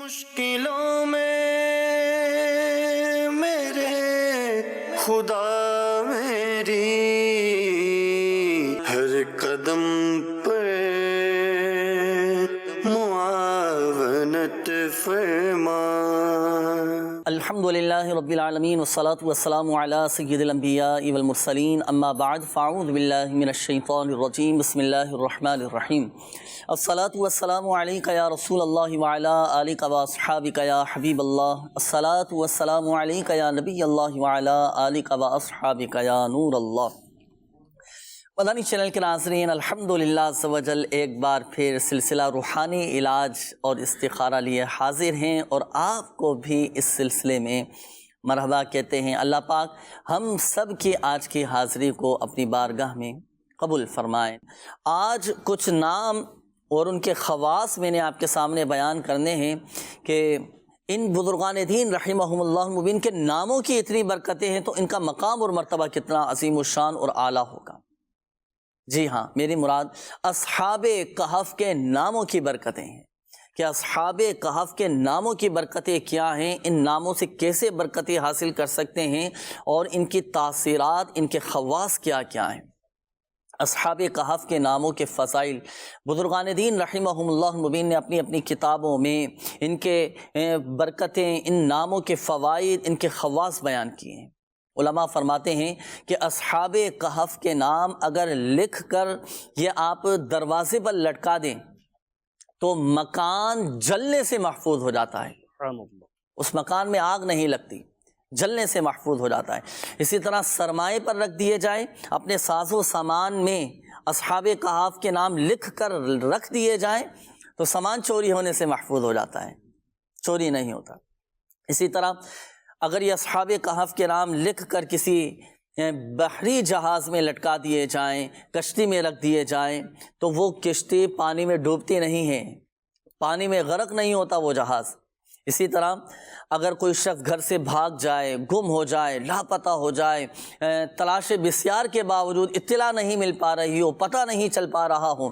مشکلوں میں میرے خدا میری ہر قدم پر معاونت فرما۔ الحمدللہ رب العالمین والصلاة والسلام علی سید الانبیاء والمرسلین، اما بعد فاعوذ باللہ من الشیطان الرجیم، بسم اللہ الرحمن الرحیم۔ الصلاة والسلام علیک یا رسول اللہ وعلی آلک واصحابک یا حبیب اللہ، الصلاة والسلام علیک یا نبی اللہ وعلی آلک واصحابک یا نور اللہ۔ مدنی چینل کے ناظرین، الحمدللہ عز و جل ایک بار پھر سلسلہ روحانی علاج اور استخارہ لیے حاضر ہیں، اور آپ کو بھی اس سلسلے میں مرحبا کہتے ہیں۔ اللہ پاک ہم سب کی آج کی حاضری کو اپنی بارگاہ میں قبول فرمائیں۔ آج کچھ نام اور ان کے خواص میں نے آپ کے سامنے بیان کرنے ہیں کہ ان بزرگان دین رحمہم اللہ مبین کے ناموں کی اتنی برکتیں ہیں تو ان کا مقام اور مرتبہ کتنا عظیم الشان اور اعلیٰ ہوگا۔ جی ہاں، میری مراد اصحاب کہف کے ناموں کی برکتیں ہیں کہ اصحاب کہف کے ناموں کی برکتیں کیا ہیں، ان ناموں سے کیسے برکتیں حاصل کر سکتے ہیں، اور ان کی تاثیرات، ان کے خواص کیا کیا ہیں۔ اصحاب کہف کے ناموں کے فضائل بزرگان دین رحمہم اللہ مبین نے اپنی اپنی کتابوں میں ان کے برکتیں، ان ناموں کے فوائد، ان کے خواص بیان کیے ہیں۔ علماء فرماتے ہیں کہ اصحاب کہف کے نام اگر لکھ کر یہ آپ دروازے پر لٹکا دیں تو مکان جلنے سے محفوظ ہو جاتا ہے، اس مکان میں آگ نہیں لگتی، جلنے سے محفوظ ہو جاتا ہے۔ اسی طرح سرمائے پر رکھ دیے جائیں، اپنے ساز و سامان میں اصحاب کہف کے نام لکھ کر رکھ دیے جائیں تو سامان چوری ہونے سے محفوظ ہو جاتا ہے، چوری نہیں ہوتا۔ اسی طرح اگر یہ اصحاب کہف کے نام لکھ کر کسی بحری جہاز میں لٹکا دیے جائیں، کشتی میں رکھ دیے جائیں تو وہ کشتی پانی میں ڈوبتی نہیں ہے، پانی میں غرق نہیں ہوتا وہ جہاز۔ اسی طرح اگر کوئی شخص گھر سے بھاگ جائے، گم ہو جائے، لاپتہ ہو جائے، تلاش بسیار کے باوجود اطلاع نہیں مل پا رہی ہو، پتہ نہیں چل پا رہا ہو،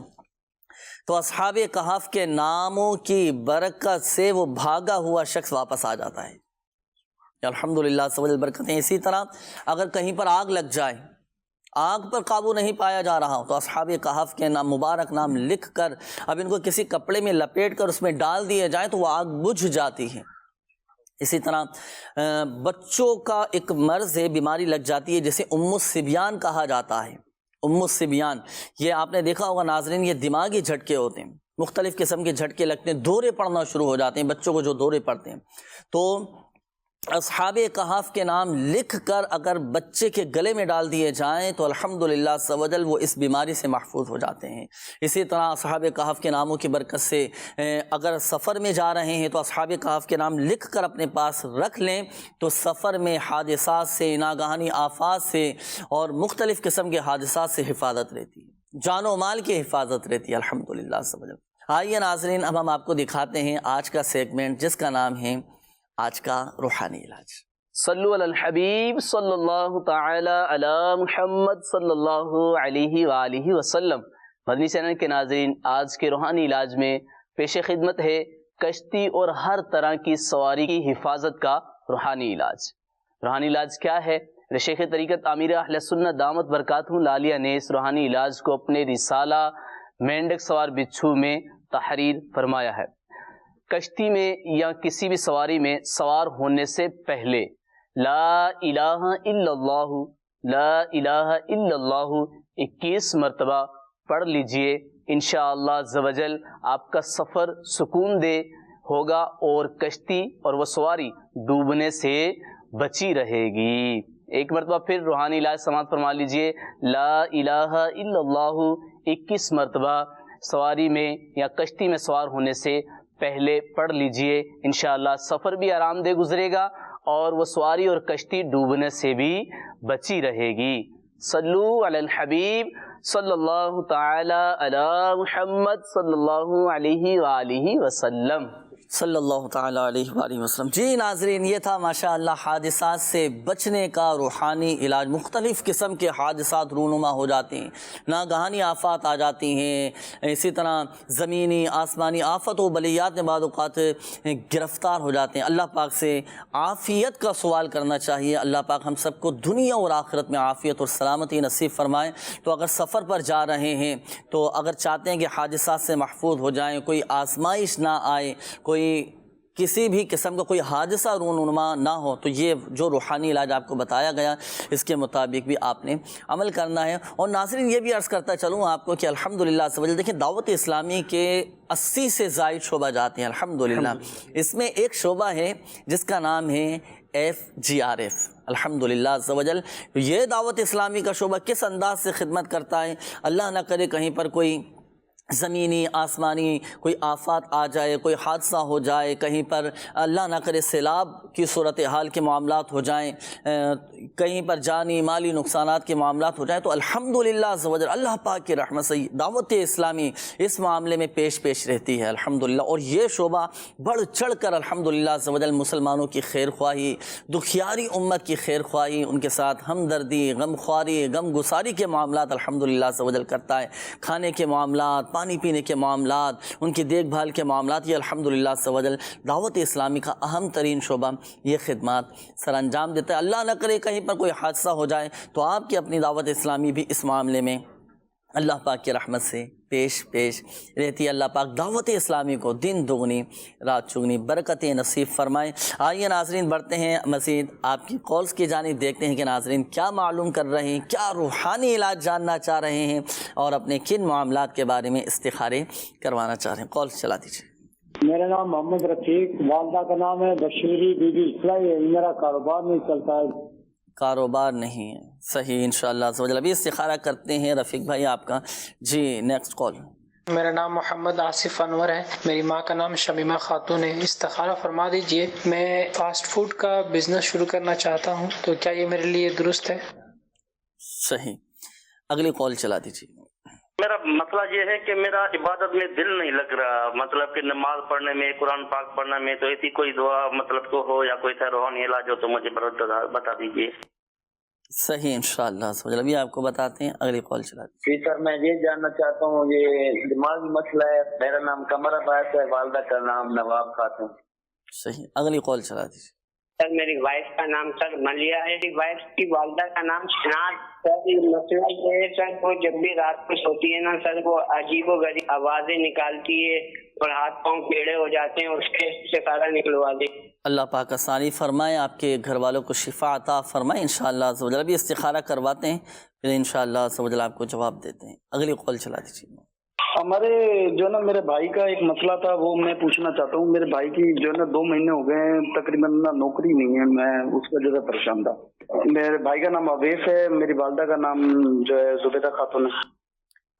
تو اصحاب کہف کے ناموں کی برکت سے وہ بھاگا ہوا شخص واپس آ جاتا ہے۔ الحمدللہ سب برکتیں۔ اسی طرح اگر کہیں پر آگ لگ جائے، آگ پر قابو نہیں پایا جا رہا ہو تو اصحاب کہف کے نام، مبارک نام لکھ کر اب ان کو کسی کپڑے میں لپیٹ کر اس میں ڈال دیے جائیں تو وہ آگ بجھ جاتی ہے۔ اسی طرح بچوں کا ایک مرض ہے، بیماری لگ جاتی ہے جسے ام الصبیان کہا جاتا ہے۔ ام الصبیان، یہ آپ نے دیکھا ہوگا ناظرین، یہ دماغی جھٹکے ہوتے ہیں، مختلف قسم کے جھٹکے لگتے ہیں، دورے پڑنا شروع ہو جاتے ہیں بچوں کو، جو دورے پڑتے ہیں۔ تو اصحاب کہف کے نام لکھ کر اگر بچے کے گلے میں ڈال دیے جائیں تو الحمدللہ سوجل وہ اس بیماری سے محفوظ ہو جاتے ہیں۔ اسی طرح اصحاب کہف کے ناموں کی برکت سے اگر سفر میں جا رہے ہیں تو اصحاب کہف کے نام لکھ کر اپنے پاس رکھ لیں تو سفر میں حادثات سے، ناگہانی آفات سے اور مختلف قسم کے حادثات سے حفاظت رہتی ہے، جان و مال کی حفاظت رہتی ہے الحمدللہ سوجل۔ آئیے ناظرین، اب ہم آپ کو دکھاتے ہیں آج کا سیگمنٹ جس کا نام ہے آج کا روحانی علاج۔ صلو علی الحبیب صلی اللہ تعالی علی محمد صلی اللہ علیہ وآلہ وسلم۔ مدنی چینل کے ناظرین، آج کے روحانی علاج میں پیش خدمت ہے کشتی اور ہر طرح کی سواری کی حفاظت کا روحانی علاج۔ روحانی علاج کیا ہے؟ شیخ طریقت امیر اہل سنت دامت برکاتہ العالیہ نے اس روحانی علاج کو اپنے رسالہ مینڈک سوار بچھو میں تحریر فرمایا ہے۔ کشتی میں یا کسی بھی سواری میں سوار ہونے سے پہلے لا الہ الا اللہ، لا الہ الا اللہ 21 مرتبہ پڑھ لیجئے، انشاءاللہ عز و جل آپ کا سفر سکون دہ ہوگا اور کشتی اور وہ سواری ڈوبنے سے بچی رہے گی۔ ایک مرتبہ پھر روحانی علاج سماعت فرما لیجئے، لا الہ الا اللہ 21 مرتبہ سواری میں یا کشتی میں سوار ہونے سے پہلے پڑھ لیجئے، انشاءاللہ سفر بھی آرام دہ گزرے گا اور وہ سواری اور کشتی ڈوبنے سے بھی بچی رہے گی۔ صلو علی الحبیب صلی اللہ تعالی علی محمد صلی اللہ علیہ وآلہ وسلم۔ صلی اللہ تعالیٰ علیہ وآلہ وسلم۔ جی ناظرین، یہ تھا ماشاءاللہ حادثات سے بچنے کا روحانی علاج۔ مختلف قسم کے حادثات رونما ہو جاتے ہیں، ناگہانی آفات آ جاتی ہیں، اسی طرح زمینی آسمانی آفت و بلیات میں بعض اوقات گرفتار ہو جاتے ہیں۔ اللہ پاک سے عافیت کا سوال کرنا چاہیے۔ اللہ پاک ہم سب کو دنیا اور آخرت میں عافیت اور سلامتی نصیب فرمائے۔ تو اگر سفر پر جا رہے ہیں تو اگر چاہتے ہیں کہ حادثات سے محفوظ ہو جائیں، کوئی آزمائش نہ آئے، کوئی کسی بھی قسم کا کوئی حادثہ رونما نہ ہو، تو یہ جو روحانی علاج آپ کو بتایا گیا اس کے مطابق بھی آپ نے عمل کرنا ہے۔ اور ناظرین یہ بھی عرض کرتا چلوں آپ کو کہ الحمدللہ سے وجہ دیکھیں، دعوت اسلامی کے 80 سے زائد شعبہ جاتے ہیں الحمدللہ۔ اس میں ایک شعبہ ہے جس کا نام ہے FGRF الحمدللہ عز و جل۔ یہ دعوت اسلامی کا شعبہ کس انداز سے خدمت کرتا ہے، اللہ نہ کرے کہیں پر کوئی زمینی آسمانی کوئی آفات آ جائے، کوئی حادثہ ہو جائے، کہیں پر اللہ نہ کرے سیلاب کی صورتحال کے معاملات ہو جائیں، کہیں پر جانی مالی نقصانات کے معاملات ہو جائیں، تو الحمدللہ عز و جل اللہ پاک کی رحمت سے دعوت اسلامی اس معاملے میں پیش رہتی ہے الحمدللہ۔ اور یہ شعبہ بڑھ چڑھ کر الحمدللہ عز و جل مسلمانوں کی خیر خواہی، دکھیاری امت کی خیر خواہی، ان کے ساتھ ہمدردی، غم خواری، غم گساری کے معاملات الحمدللہ عز و جل کرتا ہے۔ کھانے کے معاملات، پانی پینے کے معاملات، ان کی دیکھ بھال کے معاملات، یہ الحمدللہ عز و جل دعوت اسلامی کا اہم ترین شعبہ یہ خدمات سر انجام دیتا ہے۔ اللہ نہ کرے کہیں پر کوئی حادثہ ہو جائے تو آپ کی اپنی دعوت اسلامی بھی اس معاملے میں اللہ پاک کی رحمت سے پیش رہتی ہے۔ اللہ پاک دعوت اسلامی کو دن دگنی رات چگنی برکتیں نصیب فرمائے۔ آئیے ناظرین بڑھتے ہیں مزید آپ کی کالز کی جانب، دیکھتے ہیں کہ ناظرین کیا معلوم کر رہے ہیں، کیا روحانی علاج جاننا چاہ رہے ہیں اور اپنے کن معاملات کے بارے میں استخارے کروانا چاہ رہے ہیں۔ کالز چلا دیجیے۔ میرا نام محمد رفیق، والدہ کا نام ہے بشیری بی بی۔ میرا کاروبار نہیں چلتا ہے۔ کاروبار نہیں ہے، صحیح انشاءاللہ عز و جل۔ ابھی استخارہ کرتے ہیں رفیق بھائی آپ کا۔ جی نیکسٹ کال۔ میرا نام محمد آصف انور ہے، میری ماں کا نام شمیمہ خاتون ہے۔ استخارہ فرما دیجئے، میں فاسٹ فوڈ کا بزنس شروع کرنا چاہتا ہوں، تو کیا یہ میرے لیے درست ہے؟ صحیح، اگلی کال چلا دیجیے۔ میرا مسئلہ یہ ہے کہ میرا عبادت میں دل نہیں لگ رہا، مطلب کہ نماز پڑھنے میں، قرآن پاک پڑھنے میں، تو ایسی کوئی دعا مطلب کو ہو یا کوئی روحانی علاج ہو تو مجھے بتا دیجیے۔ صحیح انشاءاللہ عز و جل، ابھی آپ کو بتاتے ہیں، اگلی کال چلا دیجیے۔ جی سر، میں یہ جاننا چاہتا ہوں، یہ دماغی مسئلہ ہے۔ میرا نام قمر عباس ہے، والدہ کا نام نواب خاتون۔ صحیح، اگلی کال چلا دیجیے۔ سر میری وائف کا نام سر ملیا ہے، میری وائف کی والدہ کا نام شناز۔ سر مسئلہ یہ ہے سر، وہ جب بھی رات کو سوتی ہے نا سر، وہ عجیب و غریب آوازیں نکالتی ہے اور ہاتھ پاؤں ٹیڑھے ہو جاتے ہیں، اس کے استخارہ نکلوا دیں۔ اللہ پاک آسانی فرمائے، آپ کے گھر والوں کو شفا عطا فرمائے انشاءاللہ عز و جل۔ ابھی استخارہ کرواتے ہیں، پھر انشاءاللہ عز و جل آپ کو جواب دیتے ہیں۔ اگلی کال چلا دیجیے۔ ہمارے جو نا میرے بھائی کا ایک مسئلہ تھا، وہ میں پوچھنا چاہتا ہوں۔ میرے بھائی کی جو ہے نا 2 مہینے ہو گئے ہیں تقریباً نوکری نہیں ہے، میں اس وجہ سے پریشان تھا۔ میرے بھائی کا نام اویس ہے، میری والدہ کا نام جو ہے زبیدہ خاتون ہے۔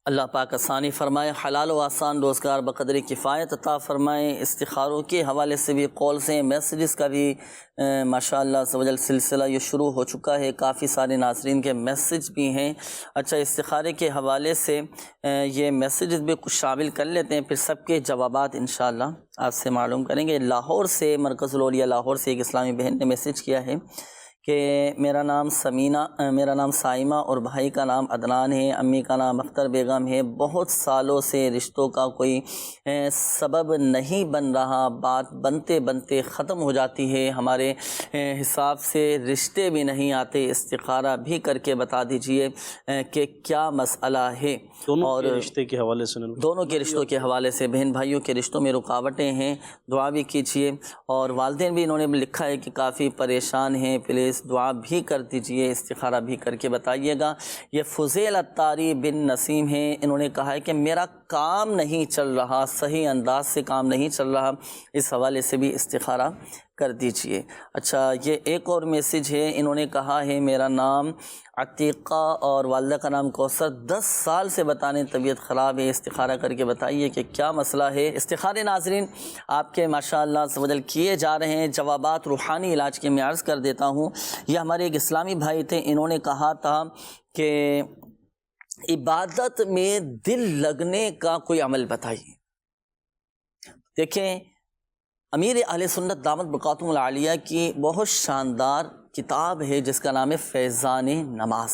اللہ پاک آسانی فرمائے، حلال و آسان روزگار بقدر کفایت عطا فرمائے۔ استخاروں کے حوالے سے بھی کالز ہیں، میسیجز کا بھی ماشاءاللہ عز و جل سلسلہ یہ شروع ہو چکا ہے، کافی سارے ناظرین کے میسیج بھی ہیں۔ اچھا، استخارے کے حوالے سے یہ میسیجز بھی کچھ شامل کر لیتے ہیں، پھر سب کے جوابات انشاءاللہ آپ سے معلوم کریں گے۔ لاہور سے، مرکز الاولیاء لاہور سے ایک اسلامی بہن نے میسیج کیا ہے کہ میرا نام سائمہ اور بھائی کا نام عدنان ہے، امی کا نام اختر بیگم ہے۔ بہت سالوں سے رشتوں کا کوئی سبب نہیں بن رہا، بات بنتے بنتے ختم ہو جاتی ہے، ہمارے حساب سے رشتے بھی نہیں آتے۔ استخارہ بھی کر کے بتا دیجئے کہ کیا مسئلہ ہے۔ دونوں کے رشتے کے حوالے سے، دونوں کے رشتوں کے حوالے سے، بہن بھائیوں کے رشتوں میں رکاوٹیں ہیں، دعا بھی کیجئے۔ اور والدین بھی انہوں نے لکھا ہے کہ کافی پریشان ہیں، پلیز دعا بھی کر دیجئے، استخارہ بھی کر کے بتائیے گا۔ یہ فضیل اتاری بن نسیم ہیں، انہوں نے کہا ہے کہ میرا کام نہیں چل رہا، صحیح انداز سے کام نہیں چل رہا، اس حوالے سے بھی استخارہ کر دیجئے۔ اچھا، یہ ایک اور میسیج ہے، انہوں نے کہا ہے میرا نام عتیقہ اور والدہ کا نام کوثر، 10 سال سے بتانے طبیعت خراب ہے، استخارہ کر کے بتائیے کہ کیا مسئلہ ہے۔ استخارے ناظرین آپ کے ماشاءاللہ عز و جل کیے جا رہے ہیں۔ جوابات روحانی علاج کے میں عرض کر دیتا ہوں۔ یہ ہمارے ایک اسلامی بھائی تھے، انہوں نے کہا تھا کہ عبادت میں دل لگنے کا کوئی عمل بتائیے۔ دیکھیں، امیر اہل سنت دامت برکاتہم العالیہ کی بہت شاندار کتاب ہے جس کا نام ہے فیضان نماز،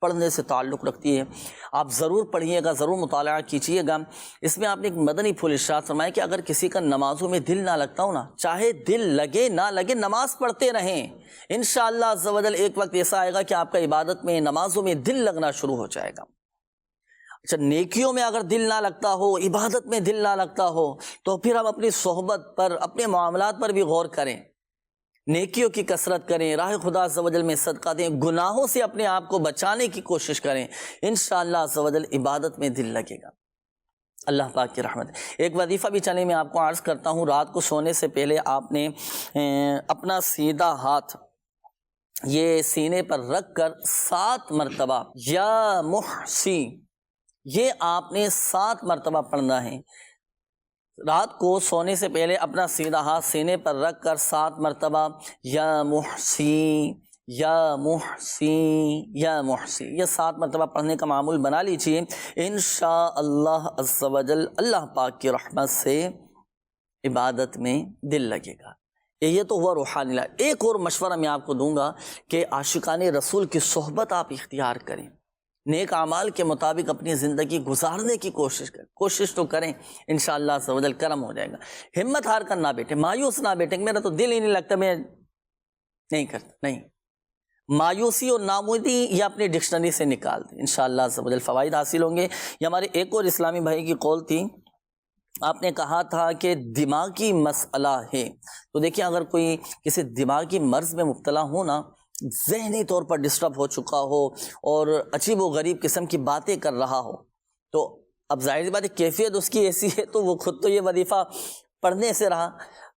پڑھنے سے تعلق رکھتی ہے، آپ ضرور پڑھیے گا، ضرور مطالعہ کیجیے گا۔ اس میں آپ نے ایک مدنی پھول ارشاد فرمایا کہ اگر کسی کا نمازوں میں دل نہ لگتا ہو نا، چاہے دل لگے نہ لگے نماز پڑھتے رہیں، انشاءاللہ عز و جل ایک وقت ایسا آئے گا کہ آپ کا عبادت میں، نمازوں میں دل لگنا شروع ہو جائے گا۔ اچھا، نیکیوں میں اگر دل نہ لگتا ہو، عبادت میں دل نہ لگتا ہو، تو پھر ہم اپنی صحبت پر، اپنے معاملات پر بھی غور کریں، نیکیوں کی کثرت کریں، راہ خدا عز و جل میں صدقہ دیں، گناہوں سے اپنے آپ کو بچانے کی کوشش کریں، انشاءاللہ عز و جل عبادت میں دل لگے گا، اللہ پاک کی رحمت۔ ایک وظیفہ بھی چلے میں آپ کو عرض کرتا ہوں، رات کو سونے سے پہلے آپ نے اپنا سیدھا ہاتھ یہ سینے پر رکھ کر 7 مرتبہ یا محسی، یہ آپ نے 7 مرتبہ پڑھنا ہے۔ رات کو سونے سے پہلے اپنا سیدھا ہاتھ سینے پر رکھ کر 7 مرتبہ یا محسی یا محسی یا محسی، یہ 7 مرتبہ پڑھنے کا معمول بنا لیجئے، انشاءاللہ عز و جل اللہ پاک کی رحمت سے عبادت میں دل لگے گا۔ یہ تو ہوا روحانی علاج۔ ایک اور مشورہ میں آپ کو دوں گا کہ عاشقان رسول کی صحبت آپ اختیار کریں، نیک اعمال کے مطابق اپنی زندگی گزارنے کی کوشش کریں، کوشش تو کریں، انشاءاللہ عز و جل کرم ہو جائے گا۔ ہمت ہار کر نہ بیٹھیں، مایوس نہ بیٹھیں کہ میرا تو دل ہی نہیں لگتا، میں نہیں کرتا، نہیں، مایوسی اور ناامیدی یہ اپنی ڈکشنری سے نکال دیں، انشاءاللہ عز و جل فوائد حاصل ہوں گے۔ یہ ہمارے ایک اور اسلامی بھائی کی قول تھی، آپ نے کہا تھا کہ دماغی مسئلہ ہے، تو دیکھیں اگر کوئی کسی دماغی مرض میں مبتلا ہو نا، ذہنی طور پر ڈسٹرب ہو چکا ہو اور عجیب و غریب قسم کی باتیں کر رہا ہو، تو اب ظاہر سی بات ہے کیفیت اس کی ایسی ہے تو وہ خود تو یہ وظیفہ پڑھنے سے رہا،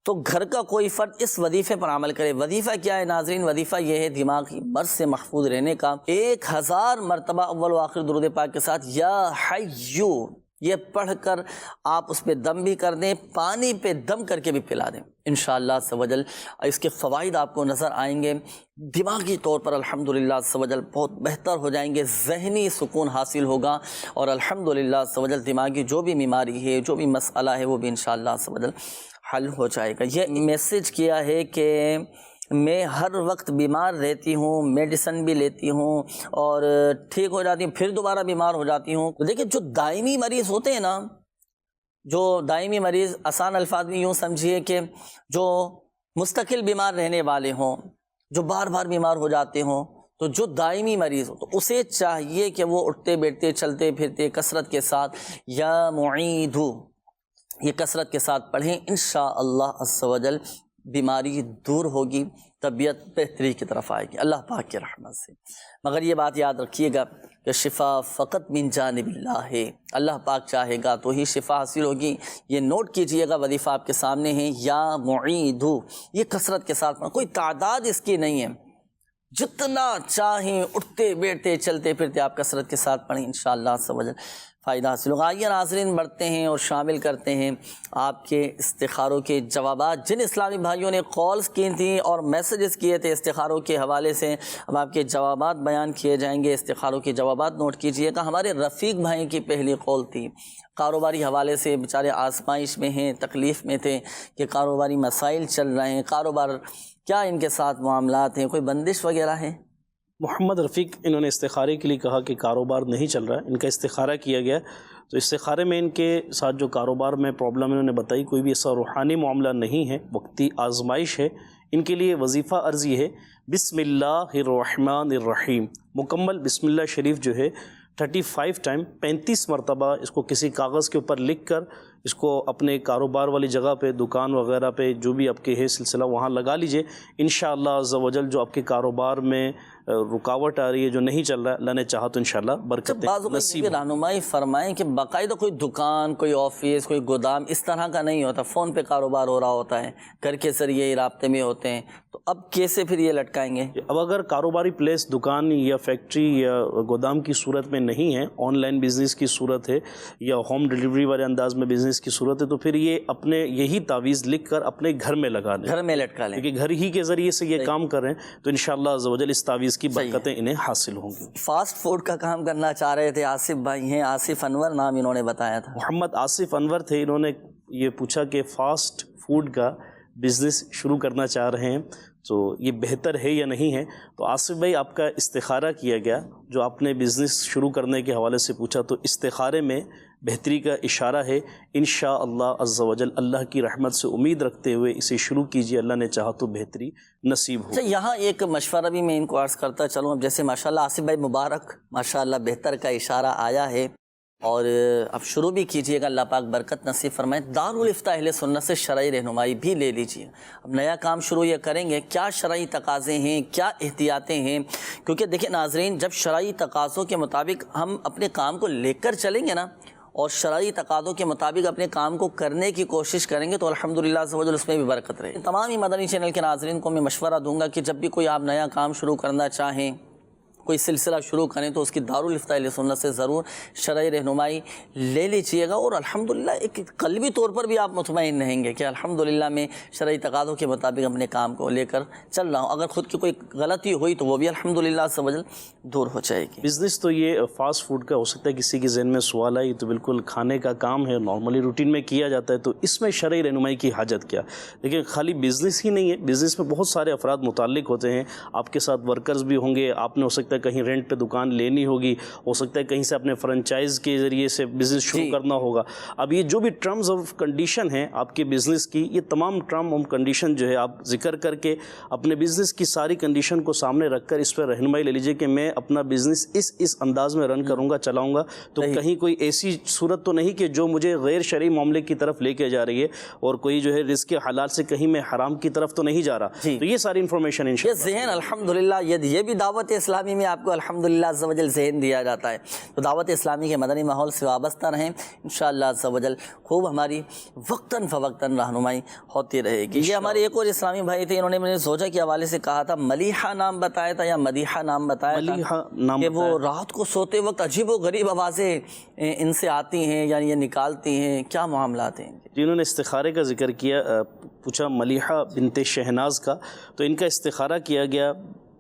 تو گھر کا کوئی فرد اس وظیفے پر عمل کرے۔ وظیفہ کیا ہے ناظرین؟ وظیفہ یہ ہے دماغی مرض سے محفوظ رہنے کا، 1000 مرتبہ اول و آخر درود پاک کے ساتھ یا حیو یہ پڑھ کر آپ اس پہ دم بھی کر دیں، پانی پہ دم کر کے بھی پلا دیں، انشاءاللہ عز و جل اس کے فوائد آپ کو نظر آئیں گے، دماغی طور پر الحمدللہ عز و جل بہت بہتر ہو جائیں گے، ذہنی سکون حاصل ہوگا، اور الحمدللہ عز و جل دماغی جو بھی بیماری ہے، جو بھی مسئلہ ہے، وہ بھی انشاءاللہ عز و جل حل ہو جائے گا۔ یہ میسج کیا ہے کہ میں ہر وقت بیمار رہتی ہوں، میڈیسن بھی لیتی ہوں اور ٹھیک ہو جاتی ہوں، پھر دوبارہ بیمار ہو جاتی ہوں۔ تو دیکھیں جو دائمی مریض ہوتے ہیں نا، جو دائمی مریض، آسان الفاظ میں یوں سمجھیے کہ جو مستقل بیمار رہنے والے ہوں، جو بار بار بیمار ہو جاتے ہوں، تو جو دائمی مریض ہو تو اسے چاہیے کہ وہ اٹھتے بیٹھتے چلتے پھرتے کثرت کے ساتھ یا معیدو یہ کثرت کے ساتھ پڑھیں، انشاءاللہ عز و جل بیماری دور ہوگی، طبیعت بہتری کی طرف آئے گی اللہ پاک کی رحمت سے۔ مگر یہ بات یاد رکھیے گا کہ شفا فقط من جانب اللہ ہے، اللہ پاک چاہے گا تو ہی شفا حاصل ہوگی۔ یہ نوٹ کیجئے گا، وظیفہ آپ کے سامنے ہے، یا معیدو یہ کثرت کے ساتھ پڑھیں، کوئی تعداد اس کی نہیں ہے، جتنا چاہیں اٹھتے بیٹھتے چلتے پھرتے آپ کثرت کے ساتھ پڑھیں، انشاءاللہ عز و جل فائدہ حاصل ہوگا۔ آئیے ناظرین بڑھتے ہیں اور شامل کرتے ہیں آپ کے استخاروں کے جوابات۔ جن اسلامی بھائیوں نے کالز کی تھیں اور میسیجز کیے تھے استخاروں کے حوالے سے، اب آپ کے جوابات بیان کیے جائیں گے، استخاروں کے جوابات نوٹ کیجئے گا۔ ہمارے رفیق بھائی کی پہلی قول تھی، کاروباری حوالے سے بیچارے آزمائش میں ہیں، تکلیف میں تھے کہ کاروباری مسائل چل رہے ہیں، کاروبار کیا ان کے ساتھ معاملات ہیں، کوئی بندش وغیرہ ہے؟ محمد رفیق انہوں نے استخارے کے لیے کہا کہ کاروبار نہیں چل رہا ہے، ان کا استخارہ کیا گیا، تو استخارے میں ان کے ساتھ جو کاروبار میں پرابلم انہوں نے بتائی، کوئی بھی ایسا روحانی معاملہ نہیں ہے، وقتی آزمائش ہے۔ ان کے لیے وظیفہ عرض یہ ہے، بسم اللہ الرحمن الرحیم، مکمل بسم اللہ شریف جو ہے 35 ٹائم 35 مرتبہ اس کو کسی کاغذ کے اوپر لکھ کر اس کو اپنے کاروبار والی جگہ پہ، دکان وغیرہ پہ جو بھی آپ کے ہے سلسلہ وہاں لگا لیجئے، انشاءاللہ عز و جل جو آپ کے کاروبار میں رکاوٹ آ رہی ہے، جو نہیں چل رہا ہے، اللہ نے چاہا تو انشاءاللہ برکتیں نصیب ہوں۔ رہنمائی فرمائیں کہ باقاعدہ کوئی دکان، کوئی آفس، کوئی گودام اس طرح کا نہیں ہوتا، فون پہ کاروبار ہو رہا ہوتا ہے، گھر کے ذریعے رابطے میں ہوتے ہیں، تو اب کیسے پھر یہ لٹکائیں گے؟ اب اگر کاروباری پلیس دکان یا فیکٹری یا گودام کی صورت میں نہیں ہے، آن لائن بزنس کی صورت ہے یا ہوم ڈیلیوری والے انداز میں بزنس کی صورت ہے، تو پھر یہ اپنے یہی تعویذ لکھ کر اپنے گھر میں لگا دیں، گھر میں لٹکا لیں، کیونکہ گھر ہی کے ذریعے سے یہ کام کر رہے ہیں، تو انشاءاللہ عز و جل اس تعویذ کی برکتیں انہیں حاصل ہوں گی۔ فاسٹ فوڈ کا کام کرنا چاہ رہے تھے، آصف بھائی ہیں، آصف انور نام انہوں نے بتایا تھا۔ محمد آصف انور تھے، انہوں نے یہ پوچھا کہ فاسٹ فوڈ کا بزنس شروع کرنا چاہ رہے ہیں تو یہ بہتر ہے یا نہیں ہے. تو آصف بھائی آپ کا استخارہ کیا گیا، جو آپ نے بزنس شروع کرنے کے حوالے سے پوچھا، تو استخارے میں بہتری کا اشارہ ہے. انشاءاللہ عز و جل اللہ کی رحمت سے امید رکھتے ہوئے اسے شروع کیجئے، اللہ نے چاہا تو بہتری نصیب ہو. اچھا، یہاں ایک مشورہ بھی میں ان کو عرض کرتا چلوں. اب جیسے ماشاءاللہ آصف بھائی مبارک، ماشاءاللہ بہتر کا اشارہ آیا ہے اور اب شروع بھی کیجئے گا، اللہ پاک برکت نصیب فرمائے. دارالفتہ اہل سنت سے شرعی رہنمائی بھی لے لیجئے. اب نیا کام شروع یہ کریں گے، کیا شرعی تقاضے ہیں، کیا احتیاطیں ہیں؟ کیونکہ دیکھیں ناظرین، جب شرعی تقاضوں کے مطابق ہم اپنے کام کو لے کر چلیں گے نا اور شرعی تقاضوں کے مطابق اپنے کام کو کرنے کی کوشش کریں گے تو الحمدللہ عز و جل اس میں بھی برکت رہے. تمام ہی مدنی چینل کے ناظرین کو میں مشورہ دوں گا کہ جب بھی کوئی آپ نیا کام شروع کرنا چاہیں، کوئی سلسلہ شروع کریں، تو اس کی دارالفتہ اہل سنت سے ضرور شرعی رہنمائی لے لیجیے گا. اور الحمدللہ ایک قلبی طور پر بھی آپ مطمئن رہیں گے کہ الحمدللہ میں شرعی تقاضوں کے مطابق اپنے کام کو لے کر چل رہا ہوں. اگر خود کی کوئی غلطی ہوئی تو وہ بھی الحمدللہ عز و جل دور ہو جائے گی. بزنس تو یہ فاسٹ فوڈ کا ہو سکتا ہے، کسی کے ذہن میں سوال آئی تو بالکل کھانے کا کام ہے، نارملی روٹین میں کیا جاتا ہے، تو اس میں شرعی رہنمائی کی حاجت کیا؟ لیکن خالی بزنس ہی نہیں ہے، بزنس میں بہت سارے افراد متعلق ہوتے ہیں. آپ کے ساتھ ورکرز بھی ہوں گے، آپ نے ہو سکتا ہے کہیں رینٹ پہ دکان لینی ہوگی، ہو سکتا ہے کہیں سے اپنے فرنچائز کے ذریعے سے بزنس شروع کرنا ہوگا. اب یہ جو بھی ٹرمز آف کنڈیشن ہیں آپ کے بزنس کی، یہ تمام ٹرم اور کنڈیشن جو ہے آپ ذکر کر کے اپنے بزنس کی ساری کنڈیشن کو سامنے رکھ کر اس پر رہنمائی لے لیجئے کہ میں اپنا بزنس اس انداز میں رن کروں گا، چلاؤں گا. تو کہیں کوئی ایسی صورت تو نہیں کہ جو مجھے غیر شرعی معاملے کی طرف لے کے جا رہی ہے، اور کوئی جو ہے رزق حلال سے کہیں میں حرام کی طرف تو نہیں جا رہا. تو یہ ساری انفارمیشن انشاءاللہ یہ ذہن الحمدللہ یہ بھی دعوت اسلامی میں آپ کو الحمدللہ عز و جل ذہن دیا جاتا ہے. تو دعوت اسلامی کے مدنی ماحول سے وابستہ رہیں، انشاءاللہ عز و جل خوب ہماری وقتاً فوقتاً رہنمائی ہوتی رہے گی. یہ ہمارے ایک اور اسلامی بھائی تھے، انہوں نے مجھے زوجہ کے حوالے سے کہا تھا، ملیحہ نام بتایا تھا یا مدیحہ نام بتایا تھا کہ وہ رات کو سوتے وقت عجیب و غریب آوازیں ان سے آتی ہیں، یعنی یہ نکالتی ہیں. کیا معاملات ہیں؟ جنہوں نے استخارے کا ذکر کیا، پوچھا ملیحہ بنت شہناز کا، تو ان کا استخارہ کیا گیا.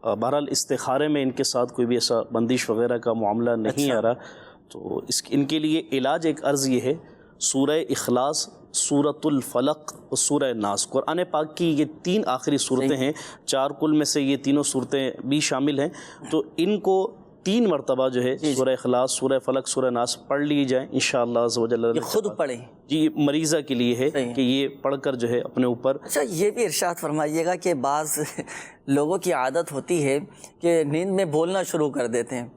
بہرحال استخارے میں ان کے ساتھ کوئی بھی ایسا بندش وغیرہ کا معاملہ نہیں آ رہا. تو ان کے لیے علاج ایک عرض یہ ہے، سورہ اخلاص، سورۃ الفلق اور سورہ ناس. قرآن پاک کی یہ 3 آخری صورتیں ہیں، 4 کل میں سے یہ تینوں صورتیں بھی شامل ہیں. تو ان کو 3 مرتبہ جو ہے سورہ اخلاص، سورہ فلق، سورہ ناس پڑھ لی جائیں انشاءاللہ عز و جل. خود پڑھیں جی، مریضہ کے لیے ہے کہ یہ پڑھ کر جو ہے اپنے اوپر. اچھا، یہ بھی ارشاد فرمائیے گا کہ بعض لوگوں کی عادت ہوتی ہے کہ نیند میں بولنا شروع کر دیتے ہیں،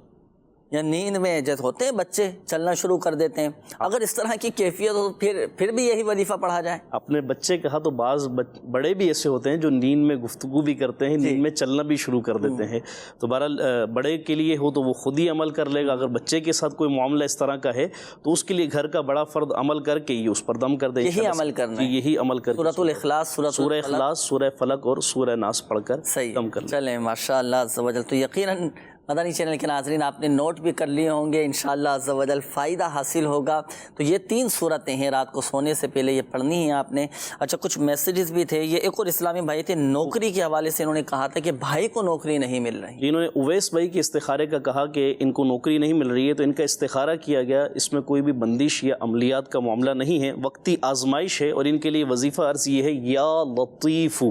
یا نیند میں جیسے ہوتے ہیں بچے چلنا شروع کر دیتے ہیں. اگر اس طرح کی کیفیت ہو پھر بھی یہی وظیفہ پڑھا جائے؟ اپنے بچے کہا تو بعض بڑے بھی ایسے ہوتے ہیں جو نیند میں گفتگو بھی کرتے ہیں، نیند میں چلنا بھی شروع کر دیتے ہیں. تو بہرحال بڑے کے لیے ہو تو وہ خود ہی عمل کر لے گا. اگر بچے کے ساتھ کوئی معاملہ اس طرح کا ہے تو اس کے لیے گھر کا بڑا فرد عمل کر کے یہ اس پر دم کر دے. یہی عمل کرنا ہے، یہی عمل کر سورۃ الاخلاص، سورہ اخلاص، سورہ فلق اور سورہ ناس پڑھ کر دم کر لیں. چلیں ماشاءاللہ عز و جل. تو یقیناً مدنی چینل کے ناظرین آپ نے نوٹ بھی کر لیے ہوں گے، انشاءاللہ عز و جل فائدہ حاصل ہوگا. تو یہ 3 صورتیں ہیں، رات کو سونے سے پہلے یہ پڑھنی ہیں آپ نے. اچھا، کچھ میسیجز بھی تھے. یہ ایک اور اسلامی بھائی تھے، نوکری کے حوالے سے انہوں نے کہا تھا کہ بھائی کو نوکری نہیں مل رہی. انہوں نے اویس بھائی کے استخارے کا کہا کہ ان کو نوکری نہیں مل رہی ہے، تو ان کا استخارہ کیا گیا. اس میں کوئی بھی بندش یا عملیات کا معاملہ نہیں ہے، وقتی آزمائش ہے. اور ان کے لیے وظیفہ عرض یہ ہے، یا لطیف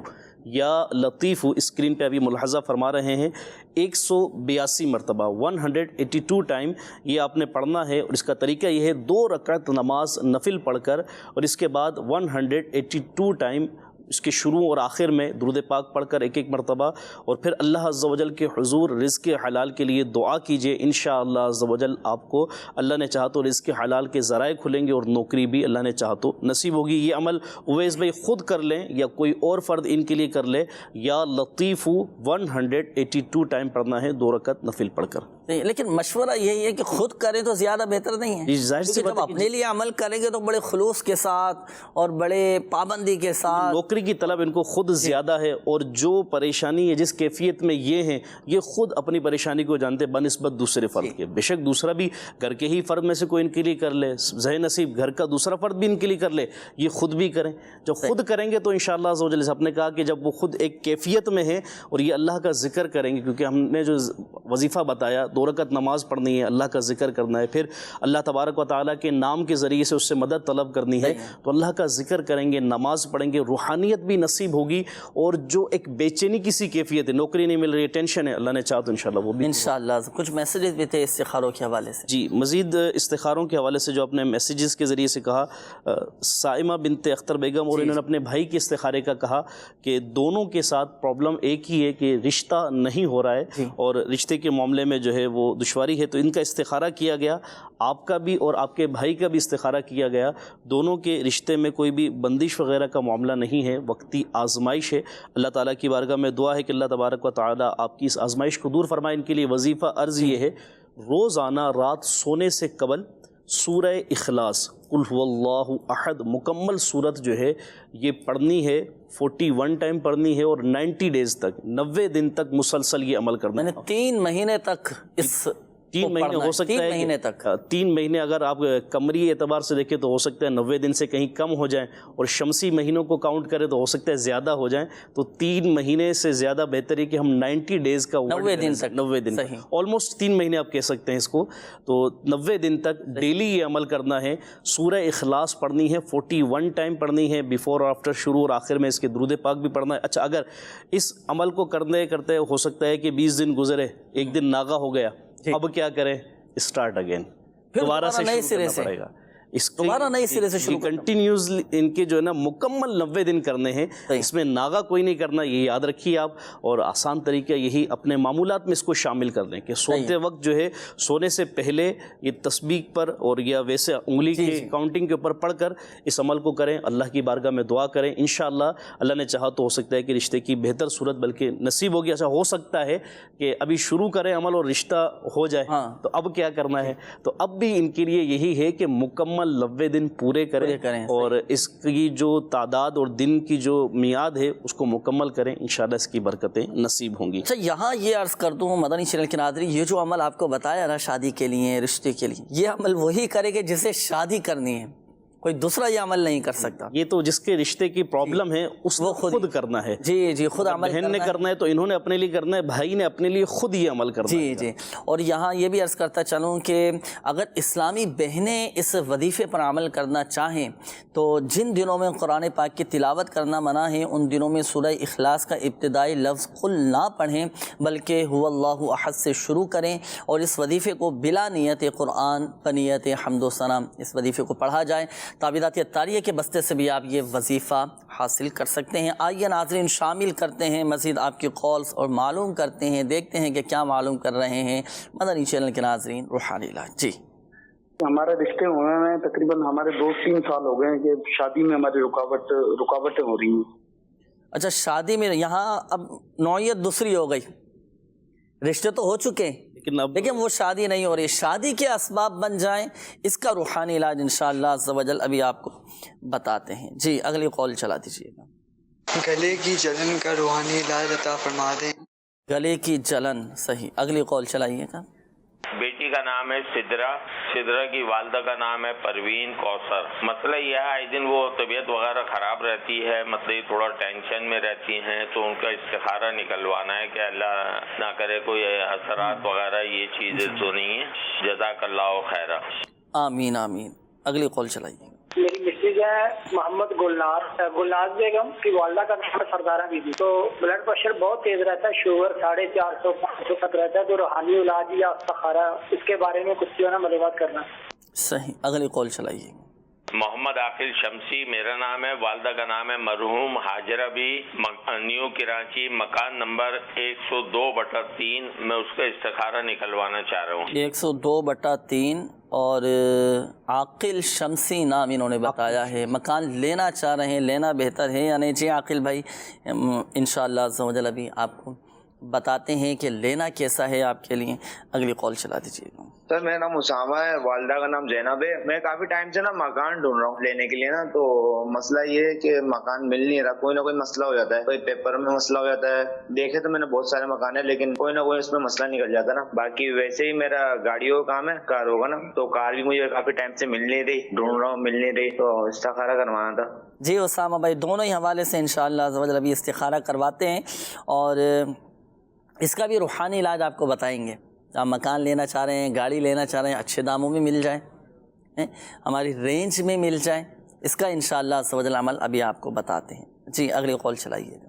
یا لطیف. اسکرین پہ ابھی ملاحظہ فرما رہے ہیں 182 مرتبہ 182 ٹائم یہ آپ نے پڑھنا ہے. اور اس کا طریقہ یہ ہے 2 رکعت نماز نفل پڑھ کر، اور اس کے بعد 182 ٹائم اس کے شروع اور آخر میں درود پاک پڑھ کر 1 مرتبہ، اور پھر اللہ عز و جل کے حضور رزق حلال کے لیے دعا کیجئے. انشاءاللہ عز و جل آپ کو اللہ نے چاہا تو رزق حلال کے ذرائع کھلیں گے اور نوکری بھی اللہ نے چاہا تو نصیب ہوگی. یہ عمل اویس بھائی خود کر لیں یا کوئی اور فرد ان کے لیے کر لے. یا لطیف 182 ٹائم پڑھنا ہے 2 رکعت نفل پڑھ کر. لیکن مشورہ یہی ہے کہ خود کریں تو زیادہ بہتر نہیں ہے. جب اپنے لیے عمل کریں گے تو بڑے خلوص کے ساتھ اور بڑے پابندی کے ساتھ. نوکری کی طلب ان کو خود زیادہ ہے، اور جو پریشانی ہے جس کیفیت میں یہ ہیں، یہ خود اپنی پریشانی کو جانتے بنسبت دوسرے فرد کے. بے شک دوسرا بھی گھر کے ہی فرد میں سے کوئی ان کے لیے کر لے، ذہ نصیب گھر کا دوسرا فرد بھی ان کے لیے کر لے، یہ خود بھی کریں. جب خود کریں گے تو انشاءاللہ عز و جل آپ نے کہا کہ جب وہ خود ایک کیفیت میں ہیں اور یہ اللہ کا ذکر کریں گے، کیونکہ ہم نے جو وظیفہ بتایا 2 رکعت نماز پڑھنی ہے، اللہ کا ذکر کرنا ہے، پھر اللہ تبارک و تعالیٰ کے نام کے ذریعے سے اس سے مدد طلب کرنی ہے، تو اللہ کا ذکر کریں گے، نماز پڑھیں گے، روحانیت بھی نصیب ہوگی، اور جو ایک بے چینی کی سی کیفیت ہے، نوکری نہیں مل رہی ہے، ٹینشن ہے، اللہ نے چاہا تو انشاءاللہ وہ بھی انشاءاللہ۔ کچھ میسیجز بھی تھے استخاروں کے حوالے سے۔ جی، مزید استخاروں کے حوالے سے جو اپنے میسیجز کے ذریعے سے کہا، سائمہ بنت اختر بیگم، اور انہوں نے اپنے بھائی کے استخارے کا کہا کہ دونوں کے ساتھ پرابلم ایک ہی ہے کہ رشتہ نہیں ہو رہا ہے، اور رشتے کے معاملے میں جو ہے وہ دشواری ہے، تو ان کا استخارہ کیا گیا، آپ کا بھی اور آپ کے بھائی کا بھی استخارہ کیا گیا، دونوں کے رشتے میں کوئی بھی بندش وغیرہ کا معاملہ نہیں ہے، وقتی آزمائش ہے۔ اللہ تعالیٰ کی بارگاہ میں دعا ہے کہ اللہ تبارک و تعالیٰ آپ کی اس آزمائش کو دور فرمائے۔ ان کے لیے وظیفہ عرض یہ ہے، روزانہ رات سونے سے قبل سورہ اخلاص قل هو اللہ احد مکمل صورت جو ہے یہ پڑھنی ہے، 41 ٹائم پڑھنی ہے، اور 90 ڈیز تک، 90 دن تک مسلسل یہ عمل کرنا ہے۔ 3 مہینے تک اس 3 مہینے ہو سکتا ہے، 3 مہینے تک 3 مہینے اگر آپ قمری اعتبار سے دیکھیں تو ہو سکتا ہے 90 دن سے کہیں کم ہو جائیں، اور شمسی مہینوں کو کاؤنٹ کریں تو ہو سکتا ہے زیادہ ہو جائیں، تو 3 مہینے سے زیادہ بہتر ہے کہ ہم 90 ڈیز کا 90 دن تک، 90 دن آلموسٹ 3 مہینے آپ کہہ سکتے ہیں اس کو، تو 90 دن تک ڈیلی یہ عمل کرنا ہے۔ سورہ اخلاص پڑھنی ہے، 41 ٹائم پڑھنی ہے، بیفور اور آفٹر، شروع اور آخر میں اس کے درود پاک بھی پڑھنا ہے۔ اچھا، اگر اس عمل کو کرتے ہو سکتا ہے کہ 20 دن گزرے، ایک دن ناغہ ہو گیا، اب کیا کریں؟ اسٹارٹ اگین، دوبارہ سے شروع کرنا پڑے گا، دوبارہ نئے سرے سے شروع کنٹینیوسلی ان کے جو ہے نا مکمل 90 دن کرنے ہیں، اس میں ناغہ کوئی نہیں کرنا، یہ یاد رکھیے آپ، اور آسان طریقہ یہی اپنے معمولات میں اس کو شامل کر دیں کہ سوتے وقت جو ہے سونے سے پہلے یہ تسبیح پر اور یا ویسے انگلی کے کاؤنٹنگ کے اوپر پڑھ کر اس عمل کو کریں، اللہ کی بارگاہ میں دعا کریں، انشاءاللہ اللہ نے چاہا تو ہو سکتا ہے کہ رشتے کی بہتر صورت بلکہ نصیب ہوگی۔ ایسا ہو سکتا ہے کہ ابھی شروع کریں عمل اور رشتہ ہو جائے، تو اب کیا کرنا ہے؟ تو اب بھی ان کے لیے یہی ہے کہ مکمل 90 دن پورے کریں، اور اس کی جو تعداد اور دن کی جو میعاد ہے اس کو مکمل کریں، انشاءاللہ اس کی برکتیں نصیب ہوں گی۔ اچھا، یہاں یہ عرض کر دوں مدنی چینل کے ناظرین، یہ جو عمل آپ کو بتایا نا شادی کے لیے، رشتے کے لیے، یہ عمل وہی کرے گا جسے شادی کرنی ہے، کوئی دوسرا یہ عمل نہیں کر سکتا۔ یہ تو جس کے رشتے کی پرابلم ہے اس کو خود کرنا ہے۔ جی، خود عمل بہن نے کرنا ہے تو انہوں نے اپنے لیے کرنا ہے، بھائی نے اپنے لیے خود یہ عمل کرنا ہے۔ جی، اور یہاں یہ بھی عرض کرتا چلوں کہ اگر اسلامی بہنیں اس وظیفے پر عمل کرنا چاہیں تو جن دنوں میں قرآن پاک کی تلاوت کرنا منع ہے، ان دنوں میں سورہ اخلاص کا ابتدائی لفظ قل نہ پڑھیں، بلکہ هو اللہ احد سے شروع کریں، اور اس وظیفے کو بلا نیت قرآن بنیت حمد و ثنا اس وظیفے کو پڑھا جائے۔ تعویذات طاریہ کے بستے سے بھی آپ یہ وظیفہ حاصل کر سکتے ہیں۔ آئیے ناظرین شامل کرتے ہیں مزید آپ کی کالز اور معلوم کرتے ہیں، دیکھتے ہیں کہ کیا معلوم کر رہے ہیں مدنی چینل کے ناظرین۔ روحانی علاج جی، ہمارے رشتے ہوئے ہیں تقریباً ہمارے 2-3 سال ہو گئے ہیں کہ شادی میں ہماری رکاوٹیں ہو رہی ہیں۔ اچھا، شادی میں یہاں اب نوعیت دوسری ہو گئی، رشتے تو ہو چکے لیکن وہ شادی نہیں ہو رہی، شادی کے اسباب بن جائیں، اس کا روحانی علاج انشاءاللہ عز و جل ابھی آپ کو بتاتے ہیں۔ جی، اگلی کال چلا دیجیے گا۔ گلے کی جلن کا روحانی علاج عطا فرما دیں۔ گلے کی جلن، صحیح، اگلی کال چلائیے گا۔ بیٹی کا نام ہے سدرا کی والدہ کا نام ہے پروین کوثر۔ مسئلہ یہ ہے آئے دن وہ طبیعت وغیرہ خراب رہتی ہے، مطلب تھوڑا ٹینشن میں رہتی ہیں، تو ان کا استخارہ نکلوانا ہے کہ اللہ نہ کرے کوئی اثرات وغیرہ یہ چیزیں تو نہیں ہیں۔ جزاک اللہ خیرہ۔ آمین آمین۔ اگلی کال چلائیے۔ میری مسز ہے محمد گلناز بیگم کی والدہ کا نام ہے سردارہ بی بی، تو بلڈ پریشر بہت تیز رہتا ہے، شوگر 450-500 تک رہتا ہے، تو روحانی علاج یا استخارہ اس کے بارے میں کچھ جو ہے نا معلومات کرنا۔ صحیح، اگلی کال چلائیے۔ محمد عاقل شمسی میرا نام ہے، والدہ کا نام ہے مرحوم حاجرہ بھی، نیو کراچی، مکان نمبر 102/3، میں اس کا استخارہ نکلوانا چاہ رہا ہوں۔ 102/3 اور عاقل شمسی نام انہوں نے بتایا ہے، مکان لینا چاہ رہے ہیں، لینا بہتر ہے یا نہیں؟ جی عاقل بھائی، انشاءاللہ عز و جل ابھی آپ کو بتاتے ہیں کہ لینا کیسا ہے آپ کے لیے۔ اگلی کال چلا دیجیے گا۔ سر میرا نام اسامہ ہے، والدہ کا نام زینب ہے۔ میں کافی ٹائم سے نا مکان ڈھونڈ رہا ہوں لینے کے لیے نا، تو مسئلہ یہ ہے کہ مکان مل نہیں رہا، کوئی نہ کوئی مسئلہ ہو جاتا ہے، کوئی پیپر میں مسئلہ ہو جاتا ہے۔ دیکھے تو میں نے بہت سارے مکان ہیں لیکن کوئی نہ کوئی اس میں مسئلہ نکل جاتا ہے نا۔ باقی ویسے ہی میرا گاڑیوں کا کام ہے، کار ہوگا نا، تو کار بھی مجھے کافی ٹائم سے مل نہیں رہی، ڈھونڈ رہا ہوں مل نہیں رہی، تو استخارہ کروانا تھا۔ جی اسامہ بھائی، دونوں ہی حوالے سے انشاءاللہ عز و جل ابھی استخارہ کرواتے ہیں، اور اس کا بھی روحانی علاج آپ کو بتائیں گے۔ آپ مکان لینا چاہ رہے ہیں، گاڑی لینا چاہ رہے ہیں، اچھے داموں میں مل جائے، ہماری رینج میں مل جائے، اس کا انشاءاللہ عز و جل عمل ابھی آپ کو بتاتے ہیں۔ جی اگلی قول چلائیے گا۔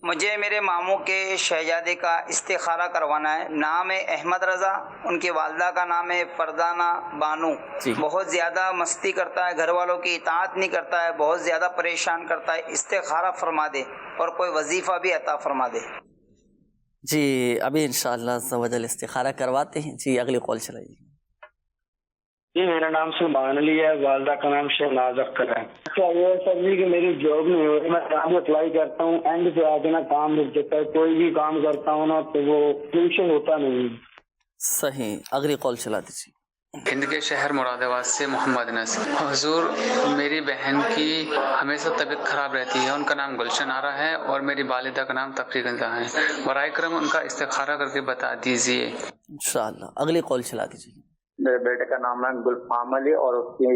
مجھے میرے ماموں کے شہزادے کا استخارہ کروانا ہے، نام ہے احمد رضا، ان کی والدہ کا نام ہے فردانہ بانو، بہت زیادہ مستی کرتا ہے، گھر والوں کی اطاعت نہیں کرتا ہے، بہت زیادہ پریشان کرتا ہے، استخارہ فرما دے اور کوئی وظیفہ بھی عطا فرما دے۔ جی ابھی انشاءاللہ عز و جل استخارہ کرواتے ہیں۔ جی اگلی قول چلائیے۔ جی میرا نام سلمان علی ہے، والدہ کا نام شہناز اختر ہے۔ اچھا یہ ہے سر جی کہ میری جاب نہیں ہو رہی، میں کام اپلائی کرتا ہوں، اینڈ پہ آ کے نا کام رک جاتا ہے، کوئی بھی کام کرتا ہوں نا تو وہ فنکشن ہوتا نہیں۔ صحیح، اگلی قول چلا دیجیے۔ ہند کے شہر مراد آباد سے محمد نصر۔ حضور میری بہن کی ہمیشہ طبیعت خراب رہتی ہے، ان کا نام گلشن آرا ہے اور میری والدہ کا نام تفریح گنجا ہے، برائے کرم ان کا استخارہ کر کے بتا دیجیے۔ انشاءاللہ اگلی قول چلا دیجیے۔ میرے بیٹے کا نام ہے گلفام علی اور اس کی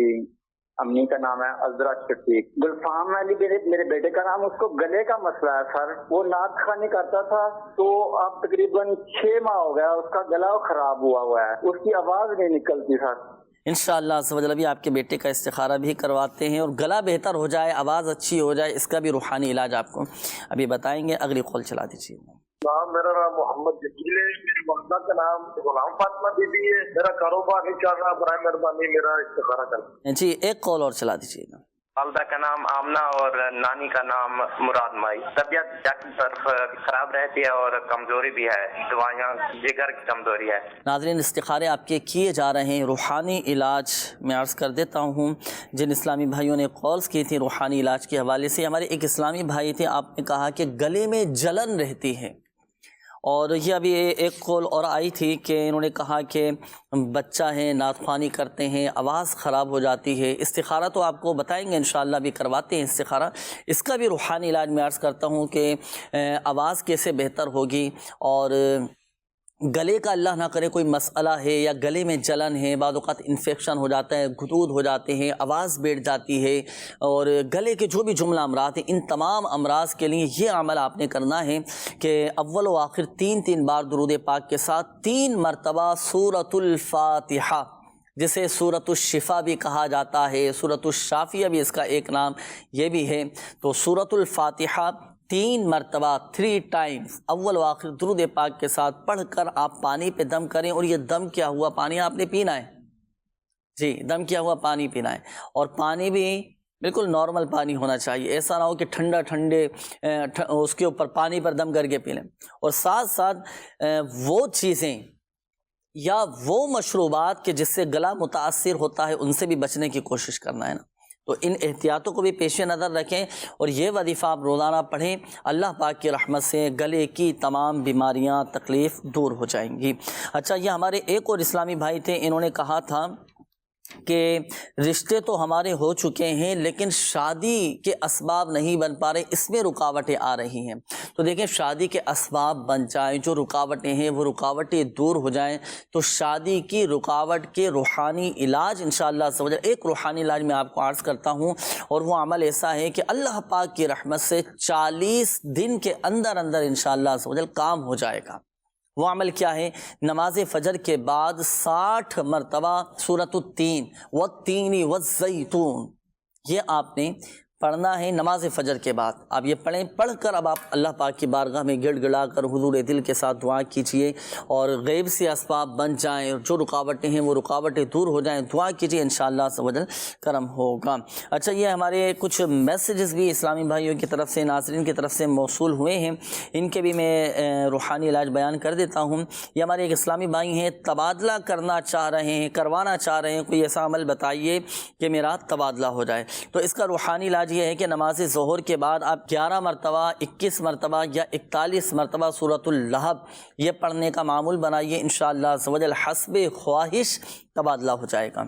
امی کا نام ہے عذرا شفیق۔ گلفام علی میرے بیٹے کا نام، اس کو گلے کا مسئلہ ہے سر، وہ نعت خوانی کرتا تھا تو اب تقریباً 6 ماہ ہو گیا، اس کا گلا خراب ہوا ہے، اس کی آواز نہیں نکلتی سر۔ انشاءاللہ عز و جل ابھی آپ کے بیٹے کا استخارہ بھی کرواتے ہیں اور گلا بہتر ہو جائے، آواز اچھی ہو جائے، اس کا بھی روحانی علاج آپ کو ابھی بتائیں گے۔ اگلی قول چلا دیجیے۔ میرا نام محمد جمیل ہے، میری والدہ کا نام غلام فاطمہ بی بی ہے، میرا کاروبار نہیں چل رہا، برائے مہربانی میرا استخارہ کریں۔ جی ایک قول اور چلا دیجیے گا۔ والدہ کا نام آمنہ اور نانی کا نام مراد مائی، طبیعت ڈاکٹر طرف خراب رہتی ہے اور کمزوری بھی ہے، دوائیاں جگر کی کمزوری ہے۔ ناظرین استخارے آپ کے کیے جا رہے ہیں، روحانی علاج میں عرض کر دیتا ہوں، جن اسلامی بھائیوں نے کالز کی تھی روحانی علاج کے حوالے سے، ہمارے ایک اسلامی بھائی تھے، آپ نے کہا کہ گلے میں جلن رہتی ہے، اور یہ ابھی ایک کال اور آئی تھی کہ انہوں نے کہا کہ بچہ ہے، نعت خوانی کرتے ہیں، آواز خراب ہو جاتی ہے۔ استخارہ تو آپ کو بتائیں گے انشاءاللہ، ابھی کرواتے ہیں استخارہ، اس کا بھی روحانی علاج میں عرض کرتا ہوں کہ آواز کیسے بہتر ہوگی، اور گلے کا اللہ نہ کرے کوئی مسئلہ ہے یا گلے میں جلن ہے، بعض اوقات انفیکشن ہو جاتا ہے، گھٹوط ہو جاتے ہیں، آواز بیٹھ جاتی ہے، اور گلے کے جو بھی جملہ امراض ہیں، ان تمام امراض کے لیے یہ عمل آپ نے کرنا ہے کہ اول و آخر 3 بار درود پاک کے ساتھ 3 مرتبہ سورۃ الفاتحہ، جسے سورۃ الشفا بھی کہا جاتا ہے، سورۃ الشافیہ بھی اس کا ایک نام یہ بھی ہے، تو سورۃ الفاتحہ 3 مرتبہ 3 ٹائمز اول و آخر درود پاک کے ساتھ پڑھ کر آپ پانی پہ دم کریں، اور یہ دم کیا ہوا پانی آپ نے پینا ہے، جی دم کیا ہوا پانی پینا ہے، اور پانی بھی بالکل نارمل پانی ہونا چاہیے، ایسا نہ ہو کہ ٹھنڈے اس کے اوپر پانی پر دم کر کے پی لیں، اور ساتھ ساتھ وہ چیزیں یا وہ مشروبات کہ جس سے گلا متاثر ہوتا ہے ان سے بھی بچنے کی کوشش کرنا ہے نا، تو ان احتیاطوں کو بھی پیش نظر رکھیں، اور یہ وظیفہ آپ روزانہ پڑھیں، اللہ پاک کی رحمت سے گلے کی تمام بیماریاں تکلیف دور ہو جائیں گی۔ اچھا یہ ہمارے ایک اور اسلامی بھائی تھے، انہوں نے کہا تھا کہ رشتے تو ہمارے ہو چکے ہیں لیکن شادی کے اسباب نہیں بن پا رہے، اس میں رکاوٹیں آ رہی ہیں، تو دیکھیں شادی کے اسباب بن جائیں، جو رکاوٹیں ہیں وہ رکاوٹیں دور ہو جائیں، تو شادی کی رکاوٹ کے روحانی علاج انشاءاللہ عز و جل ایک روحانی علاج میں آپ کو عرض کرتا ہوں، اور وہ عمل ایسا ہے کہ اللہ پاک کی رحمت سے 40 دن کے اندر انشاءاللہ عز و جل کام ہو جائے گا۔ وہ عمل کیا ہے؟ نماز فجر کے بعد 60 مرتبہ سورۃ التین والتین والزیتون یہ آپ نے پڑھنا ہے نماز فجر کے بعد، آپ یہ پڑھیں، پڑھ کر اب آپ اللہ پاک کی بارگاہ میں گڑ گڑا کر حضور دل کے ساتھ دعا کیجئے، اور غیب سے اسباب بن جائیں، اور جو رکاوٹیں ہیں وہ رکاوٹیں دور ہو جائیں، دعا کیجئے انشاءاللہ عز و جل کرم ہوگا۔ اچھا یہ ہمارے کچھ میسیجز بھی اسلامی بھائیوں کی طرف سے، ناظرین کی طرف سے موصول ہوئے ہیں، ان کے بھی میں روحانی علاج بیان کر دیتا ہوں۔ یہ ہمارے ایک اسلامی بھائی ہیں، تبادلہ کرنا چاہ رہے ہیں، کروانا چاہ رہے ہیں، کوئی ایسا عمل بتائیے کہ میرا تبادلہ ہو جائے، تو اس کا روحانی علاج یہ ہے کہ نماز ظہر کے بعد آپ 11 مرتبہ 21 مرتبہ یا 41 مرتبہ سورۃ اللہب یہ پڑھنے کا معمول بنائیے، انشاءاللہ عز و جل حسب خواہش تبادلہ ہو جائے گا۔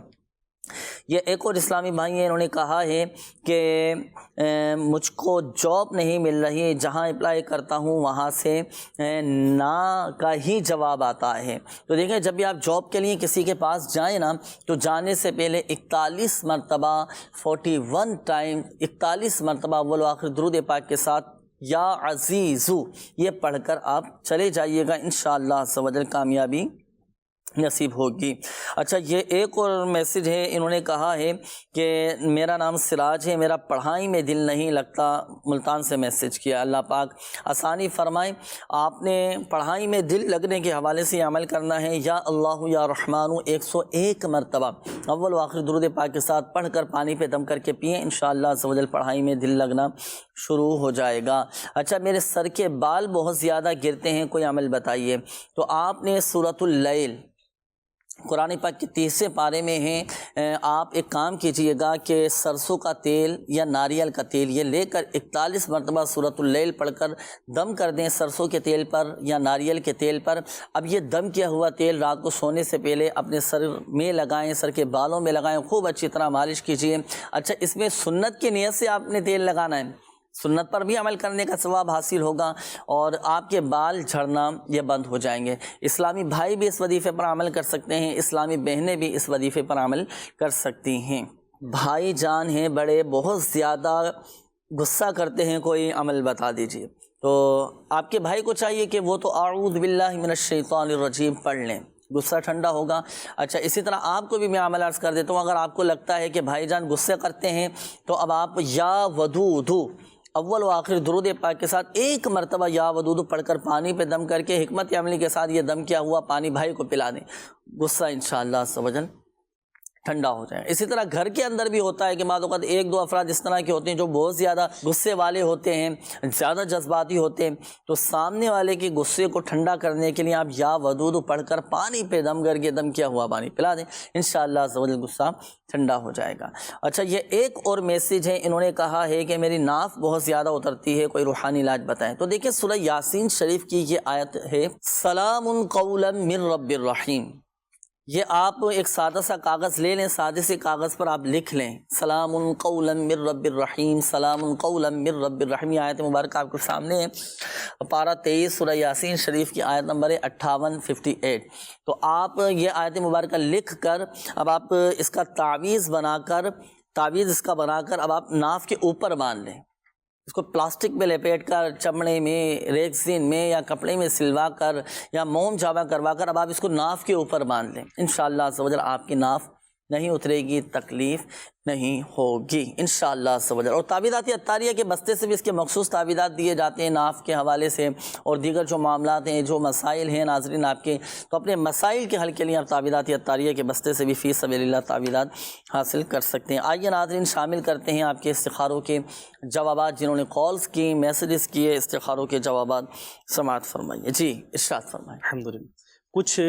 یہ ایک اور اسلامی بھائی ہیں، انہوں نے کہا ہے کہ مجھ کو جاب نہیں مل رہی ہے، جہاں اپلائی کرتا ہوں وہاں سے نا کا ہی جواب آتا ہے، تو دیکھیں جب بھی آپ جاب کے لیے کسی کے پاس جائیں نا، تو جانے سے پہلے 41 مرتبہ 41 ٹائم 41 مرتبہ اول و آخر درود پاک کے ساتھ یا عزیزو یہ پڑھ کر آپ چلے جائیے گا، انشاءاللہ عز و جل کامیابی نصیب ہوگی۔ اچھا یہ ایک اور میسج ہے، انہوں نے کہا ہے کہ میرا نام سراج ہے، میرا پڑھائی میں دل نہیں لگتا، ملتان سے میسج کیا، اللہ پاک آسانی فرمائے۔ آپ نے پڑھائی میں دل لگنے کے حوالے سے عمل کرنا ہے، یا اللہ یا رحمانو 101 مرتبہ اول و آخر درود پاک کے ساتھ پڑھ کر پانی پہ دم کر کے پئیں، انشاءاللہ عز و جل پڑھائی میں دل لگنا شروع ہو جائے گا۔ اچھا میرے سر کے بال بہت زیادہ گرتے ہیں، کوئی عمل بتائیے۔ تو آپ نے سورۃ اللیل قرآن پاک کے 30 پارے میں ہیں، آپ ایک کام کیجئے گا کہ سرسوں کا تیل یا ناریل کا تیل یہ لے کر 41 مرتبہ سورۃ اللیل پڑھ کر دم کر دیں سرسوں کے تیل پر یا ناریل کے تیل پر۔ اب یہ دم کیا ہوا تیل رات کو سونے سے پہلے اپنے سر میں لگائیں، سر کے بالوں میں لگائیں، خوب اچھی طرح مالش کیجئے۔ اچھا اس میں سنت کی نیت سے آپ نے تیل لگانا ہے، سنت پر بھی عمل کرنے کا ثواب حاصل ہوگا اور آپ کے بال جھڑنا یہ بند ہو جائیں گے۔ اسلامی بھائی بھی اس وظیفے پر عمل کر سکتے ہیں، اسلامی بہنیں بھی اس وظیفے پر عمل کر سکتی ہیں۔ بھائی جان ہیں بڑے، بہت زیادہ غصہ کرتے ہیں، کوئی عمل بتا دیجئے۔ تو آپ کے بھائی کو چاہیے کہ وہ تو اعوذ باللہ من الشیطان الرجیم پڑھ لیں، غصہ ٹھنڈا ہوگا۔ اچھا اسی طرح آپ کو بھی میں عمل عرض کر دیتا ہوں، اگر آپ کو لگتا ہے کہ بھائی جان غصے کرتے ہیں تو اب آپ یا ودودو اول و آخر درود پاک کے ساتھ 1 مرتبہ یا ودودو پڑھ کر پانی پہ دم کر کے حکمت عملی کے ساتھ یہ دم کیا ہوا پانی بھائی کو پلا دیں، غصہ انشاءاللہ عز و جل ٹھنڈا ہو جائے۔ اسی طرح گھر کے اندر بھی ہوتا ہے کہ بعض اوقات 1-2 افراد اس طرح کے ہوتے ہیں جو بہت زیادہ غصے والے ہوتے ہیں، زیادہ جذباتی ہوتے ہیں، تو سامنے والے کے غصے کو ٹھنڈا کرنے کے لیے آپ یا ودود پڑھ کر پانی پہ دم کر کے دم کیا ہوا پانی پلا دیں، انشاءاللہ عز و جل غصہ ٹھنڈا ہو جائے گا۔ اچھا یہ ایک اور میسیج ہے، انہوں نے کہا ہے کہ میری ناف بہت زیادہ اترتی ہے، کوئی روحانی علاج بتائیں۔ تو دیکھیں سورہ یاسین شریف کی یہ آیت ہے، سلام قولا من رب الرحیم۔ یہ آپ ایک سادہ سا کاغذ لے لیں، سادے سے کاغذ پر آپ لکھ لیں سلام قولا من رب الرحیم، سلام قولا من رب الرحیم۔ یہ آیت مبارکہ آپ کے سامنے ہے، پارہ 23 سورہ یاسین شریف کی آیت نمبر 58-58۔ تو آپ یہ آیت مبارکہ لکھ کر اب آپ اس کا تعویذ بنا کر اب آپ ناف کے اوپر باندھ لیں، اس کو پلاسٹک میں لپیٹ کر، چمڑے میں، ریگزین میں یا کپڑے میں سلوا کر یا موم جامع کروا کر اب آپ اس کو ناف کے اوپر باندھ لیں، انشاءاللہ عز و جل آپ کی ناف نہیں اترے گی، تکلیف نہیں ہوگی انشاءاللہ عز و جل۔ اور تعویذات عطاریہ کے بستے سے بھی اس کے مخصوص تعویذات دیے جاتے ہیں ناف کے حوالے سے، اور دیگر جو معاملات ہیں، جو مسائل ہیں ناظرین آپ کے، تو اپنے مسائل کے حل کے لیے آپ تعویذات عطاریہ کے بستے سے بھی فی سبیل اللہ تعویذات حاصل کر سکتے ہیں۔ آئیے ناظرین شامل کرتے ہیں آپ کے استخاروں کے جوابات، جنہوں نے کالز کی، میسیجز کیے، استخاروں کے جوابات سماعت فرمائیے۔ جی ارشاد فرمائیں۔ الحمدللہ کچھ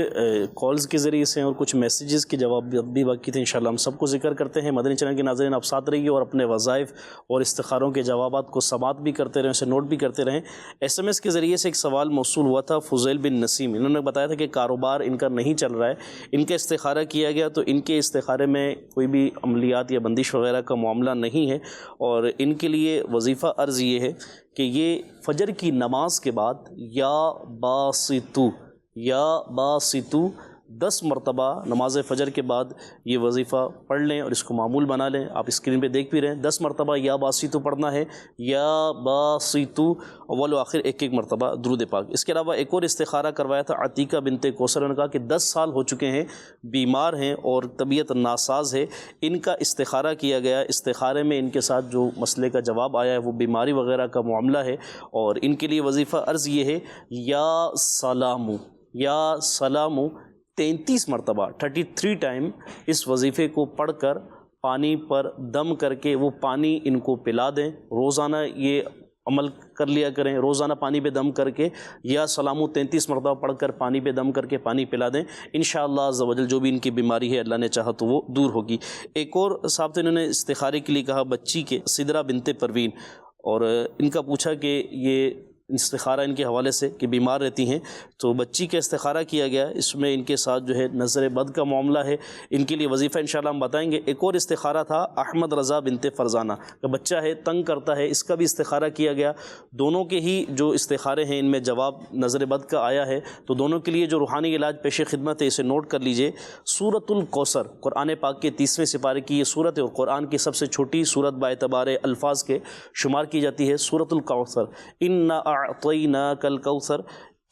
کالز کے ذریعے سے اور کچھ میسیجز کے جواب بھی باقی تھے، انشاءاللہ ہم سب کو ذکر کرتے ہیں۔ مدنی چینل کے ناظرین آپ ساتھ رہیے اور اپنے وظائف اور استخاروں کے جوابات کو سماعت بھی کرتے رہیں، اسے نوٹ بھی کرتے رہیں۔ SMS کے ذریعے سے ایک سوال موصول ہوا تھا فضیل بن نسیم، انہوں نے بتایا تھا کہ کاروبار ان کا نہیں چل رہا ہے، ان کا استخارہ کیا گیا تو ان کے استخارے میں کوئی بھی عملیات یا بندش وغیرہ کا معاملہ نہیں ہے، اور ان کے لیے وظیفہ عرض یہ ہے کہ یہ فجر کی نماز کے بعد یا باسطو 10 مرتبہ نماز فجر کے بعد یہ وظیفہ پڑھ لیں اور اس کو معمول بنا لیں۔ آپ اسکرین پہ دیکھ بھی رہے ہیں، 10 مرتبہ یا باسطو پڑھنا ہے، یا باسطو اول و آخر 1 مرتبہ درود پاک۔ اس کے علاوہ ایک اور استخارہ کروایا تھا عتیقہ بنت کوثر، نے کہا کہ 10 سال ہو چکے ہیں، بیمار ہیں اور طبیعت ناساز ہے، ان کا استخارہ کیا گیا، استخارے میں ان کے ساتھ جو مسئلے کا جواب آیا ہے وہ بیماری وغیرہ کا معاملہ ہے، اور ان کے لیے وظیفہ عرض یہ ہے یا سلامو 33 مرتبہ 33 ٹائم اس وظیفے کو پڑھ کر پانی پر دم کر کے وہ پانی ان کو پلا دیں۔ روزانہ یہ عمل کر لیا کریں، روزانہ پانی پہ دم کر کے یا سلامو 33 مرتبہ پڑھ کر پانی پہ دم کر کے پانی پلا دیں، انشاءاللہ عز و جل جو بھی ان کی بیماری ہے اللہ نے چاہا تو وہ دور ہوگی۔ ایک اور صاحب تھے، انہوں نے استخارے کے لیے کہا بچی کے سدرہ بنت پروین، اور ان کا پوچھا کہ یہ استخارہ ان کے حوالے سے کہ بیمار رہتی ہیں، تو بچی کا استخارہ کیا گیا، اس میں ان کے ساتھ جو ہے نظر بد کا معاملہ ہے، ان کے لیے وظیفہ انشاءاللہ ہم بتائیں گے۔ ایک اور استخارہ تھا احمد رضا بنت فرزانہ کا، بچہ ہے تنگ کرتا ہے، اس کا بھی استخارہ کیا گیا۔ دونوں کے ہی جو استخارے ہیں ان میں جواب نظر بد کا آیا ہے، تو دونوں کے لیے جو روحانی علاج پیش خدمت ہے اسے نوٹ کر لیجئے۔ سورۃ الکوثر قرآن پاک کے 30ویں سپارے کی یہ سورت ہے، اور قرآن کی سب سے چھوٹی سورت باعتبار الفاظ کے شمار کی جاتی ہے۔ سورۃ الکوثر، انا اعطیناک الکوثر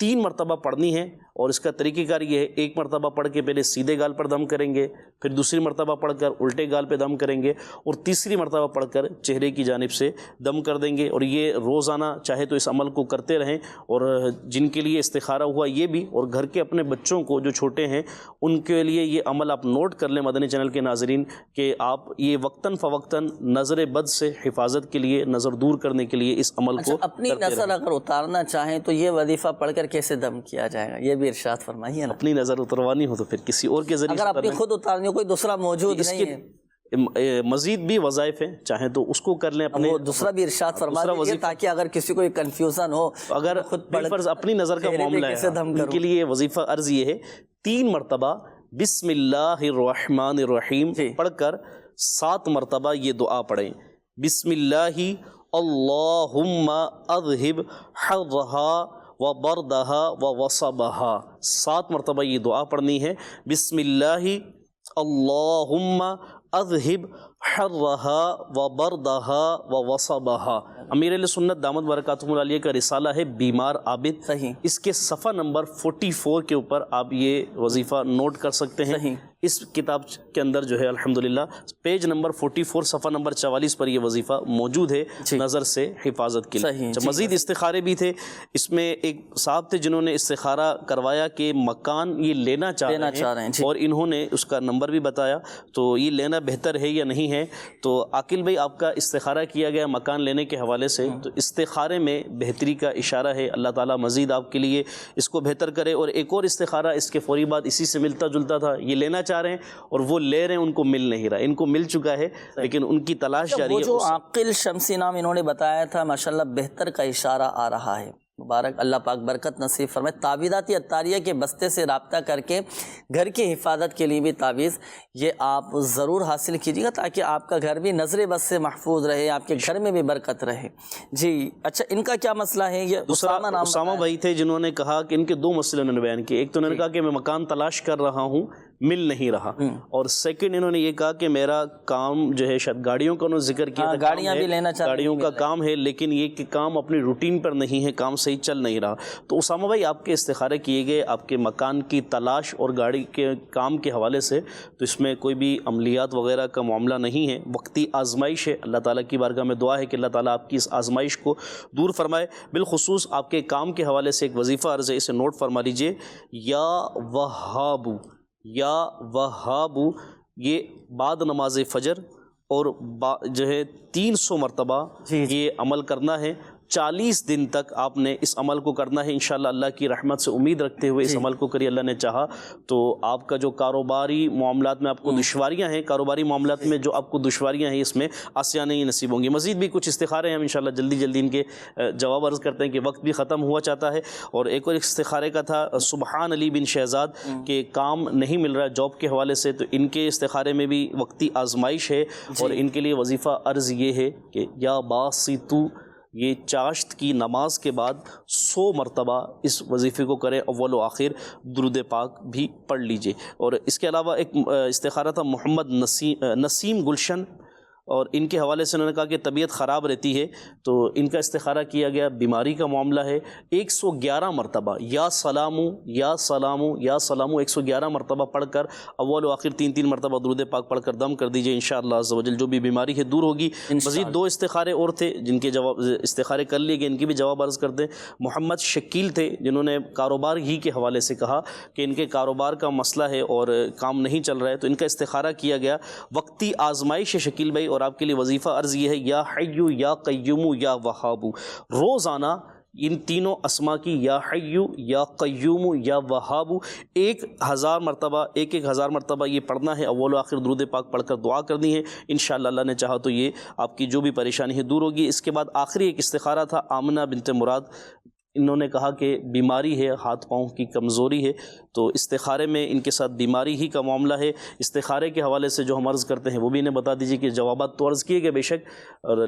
3 مرتبہ پڑھنی ہے، اور اس کا طریقہ کار یہ ہے، ایک مرتبہ پڑھ کے پہلے سیدھے گال پر دم کریں گے، پھر دوسری مرتبہ پڑھ کر الٹے گال پہ دم کریں گے، اور تیسری مرتبہ پڑھ کر چہرے کی جانب سے دم کر دیں گے۔ اور یہ روزانہ چاہے تو اس عمل کو کرتے رہیں، اور جن کے لیے استخارہ ہوا یہ بھی، اور گھر کے اپنے بچوں کو جو چھوٹے ہیں ان کے لیے یہ عمل آپ نوٹ کر لیں مدنی چینل کے ناظرین، کہ آپ یہ وقتاً فوقتاً نظر بد سے حفاظت کے لیے، نظر دور کرنے کے لیے اس عمل کو اپنی نظر اگر اتارنا چاہیں تو یہ وظیفہ پڑھ کر کیسے دم کیا جائے گا، یہ بھی ارشاد فرمائیے نا۔ اپنی نظر اتروانی ہو تو پھر کسی اور کے ذریعے، اگر اپنی خود اتارنی ہو، کوئی دوسرا موجود نہیں ہے، مزید بھی وظائف ہیں، چاہیں تو اس کو کر لیں اپنے، دوسرا بھی ارشاد فرما دیجیے تاکہ اگر کسی کو کنفیوژن ہو، اگر بالفرض اپنی نظر کا معاملہ ہے ان کے لیے وظیفہ عرض یہ ہے، 3 مرتبہ بسم اللہ الرحمن الرحیم پڑھ کر 7 مرتبہ یہ دعا پڑھیں، بسم اللہ اللہم اذہب حرہا وبردہا ووصبہا، 7 مرتبہ یہ دعا پڑھنی ہے، بسم اللہ اللہم اذہب حرہا وبردہا ووصبہا۔ امیر علیہ سنت دامت برکاتہم العالیہ کا رسالہ ہے بیمار عابد، صحیح، اس کے صفحہ نمبر 44 کے اوپر آپ یہ وظیفہ نوٹ کر سکتے ہیں۔ صحیح، اس کتاب کے اندر جو ہے الحمدللہ پیج نمبر 44 صفحہ نمبر 44 پر یہ وظیفہ موجود ہے نظر سے حفاظت کے لیے۔ مزید استخارے بھی تھے، اس میں ایک صاحب تھے جنہوں نے استخارہ کروایا کہ مکان یہ لینا چاہ رہے ہیں، اور انہوں نے اس کا نمبر بھی بتایا، تو یہ لینا بہتر ہے یا نہیں ہے؟ تو عاقل بھائی آپ کا استخارہ کیا گیا مکان لینے کے حوالے سے، تو استخارے میں بہتری کا اشارہ ہے، اللہ تعالیٰ مزید آپ کے لیے اس کو بہتر کرے۔ اور ایک اور استخارہ اس کے فوری بعد اسی سے ملتا جلتا تھا، یہ لینا چاہ رہے ہیں اور وہ لے رہے ہیں، ان کو مل نہیں رہا، ان کو مل چکا ہے لیکن ان کی تلاش جاری ہے۔ وہ جو عاقل شمسی نام انہوں نے بتایا تھا، ماشاءاللہ بہتر کا اشارہ آ رہا ہے، مبارک، اللہ پاک برکت نصیب فرمائے۔ تعویذات عطاریہ کے بستے سے رابطہ کر کے گھر کی حفاظت کے لیے بھی تعویذ یہ آپ ضرور حاصل کیجیے گا، تاکہ آپ کا گھر بھی نظر بد سے محفوظ رہے، آپ کے گھر میں بھی برکت رہے۔ جی اچھا، ان کا کیا مسئلہ ہے؟ یہ اسامہ بھائی تھے جنہوں نے کہا کہ ان کے 2 مسئلے انہوں نے بیان کیے، ایک تو انہوں نے کہا کہ میں مکان تلاش کر رہا ہوں، مل نہیں رہا، اور سیکنڈ انہوں نے یہ کہا کہ میرا کام جو ہے، شاید گاڑیوں کا انہوں نے ذکر کیا، گاڑیاں بھی لینا چاہتے ہیں، گاڑیوں کا کام ہے، لیکن یہ کہ کام اپنی روٹین پر نہیں ہے، کام صحیح چل نہیں رہا۔ تو اسامہ بھائی آپ کے استخارے کیے گئے آپ کے مکان کی تلاش اور گاڑی کے کام کے حوالے سے، تو اس میں کوئی بھی عملیات وغیرہ کا معاملہ نہیں ہے، وقتی آزمائش ہے۔ اللہ تعالیٰ کی بارگاہ میں دعا ہے کہ اللہ تعالیٰ آپ کی اس آزمائش کو دور فرمائے۔ بالخصوص آپ کے کام کے حوالے سے ایک وظیفہ عرض ہے، اسے نوٹ فرما لیجئے، یا وہاب، یا وہاب، یہ بعد نماز فجر اور جو ہے 300 مرتبہ یہ عمل کرنا ہے، 40 دن تک آپ نے اس عمل کو کرنا ہے انشاءاللہ۔ اللہ کی رحمت سے امید رکھتے ہوئے اس عمل کو کریے، اللہ نے چاہا تو آپ کا جو کاروباری معاملات میں آپ کو دشواریاں ہیں، کاروباری معاملات میں جو آپ کو دشواریاں ہیں، اس میں آسانیاں نصیب ہوں گی۔ مزید بھی کچھ استخارے ہیں، ہم انشاءاللہ جلدی جلدی ان کے جواب عرض کرتے ہیں کہ وقت بھی ختم ہوا چاہتا ہے۔ اور ایک اور استخارے کا تھا سبحان علی بن شہزاد کے کام نہیں مل رہا جاب کے حوالے سے، تو ان کے استخارے میں بھی وقتی آزمائش ہے، اور ان کے لیے وظیفہ عرض یہ ہے کہ یا باسطو، یہ چاشت کی نماز کے بعد 100 مرتبہ اس وظیفے کو کریں، اول و آخر درود پاک بھی پڑھ لیجئے۔ اور اس کے علاوہ ایک استخارہ تھا محمد نسیم گلشن، اور ان کے حوالے سے انہوں نے کہا کہ طبیعت خراب رہتی ہے، تو ان کا استخارہ کیا گیا، بیماری کا معاملہ ہے، 111 مرتبہ یا سلامو یا سلامو یا سلامو 111 مرتبہ پڑھ کر اول و آخر 3 مرتبہ درود پاک پڑھ کر دم کر دیجئے، انشاءاللہ عز و جل جو بھی بیماری ہے دور ہوگی۔ مزید 2 استخارے اور تھے جن کے جواب استخارے کر لیے گئے، ان کی بھی جواب عرض کرتے ہیں۔ محمد شکیل تھے جنہوں نے کاروبار ہی کے حوالے سے کہا کہ ان کے کاروبار کا مسئلہ ہے اور کام نہیں چل رہا ہے، تو ان کا استخارہ کیا گیا، وقتی آزمائش ہے شکیل بھائی، اور آپ کے لیے وظیفہ عرض یہ ہے یا حیو یا قیوم یا وہاب، روزانہ ان تینوں اسما کی یا حیو یا قیوم یا وہاب 1000 مرتبہ 1000 مرتبہ یہ پڑھنا ہے، اول و آخر درود پاک پڑھ کر دعا کرنی ہے، انشاءاللہ اللہ نے چاہا تو یہ آپ کی جو بھی پریشانی ہے دور ہوگی۔ اس کے بعد آخری ایک استخارہ تھا آمنہ بنت مراد انہوں نے کہا کہ بیماری ہے، ہاتھ پاؤں کی کمزوری ہے، تو استخارے میں ان کے ساتھ بیماری ہی کا معاملہ ہے۔ استخارے کے حوالے سے جو ہم عرض کرتے ہیں وہ بھی انہیں بتا دیجیے کہ جوابات تو عرض کیے گئے بے شک،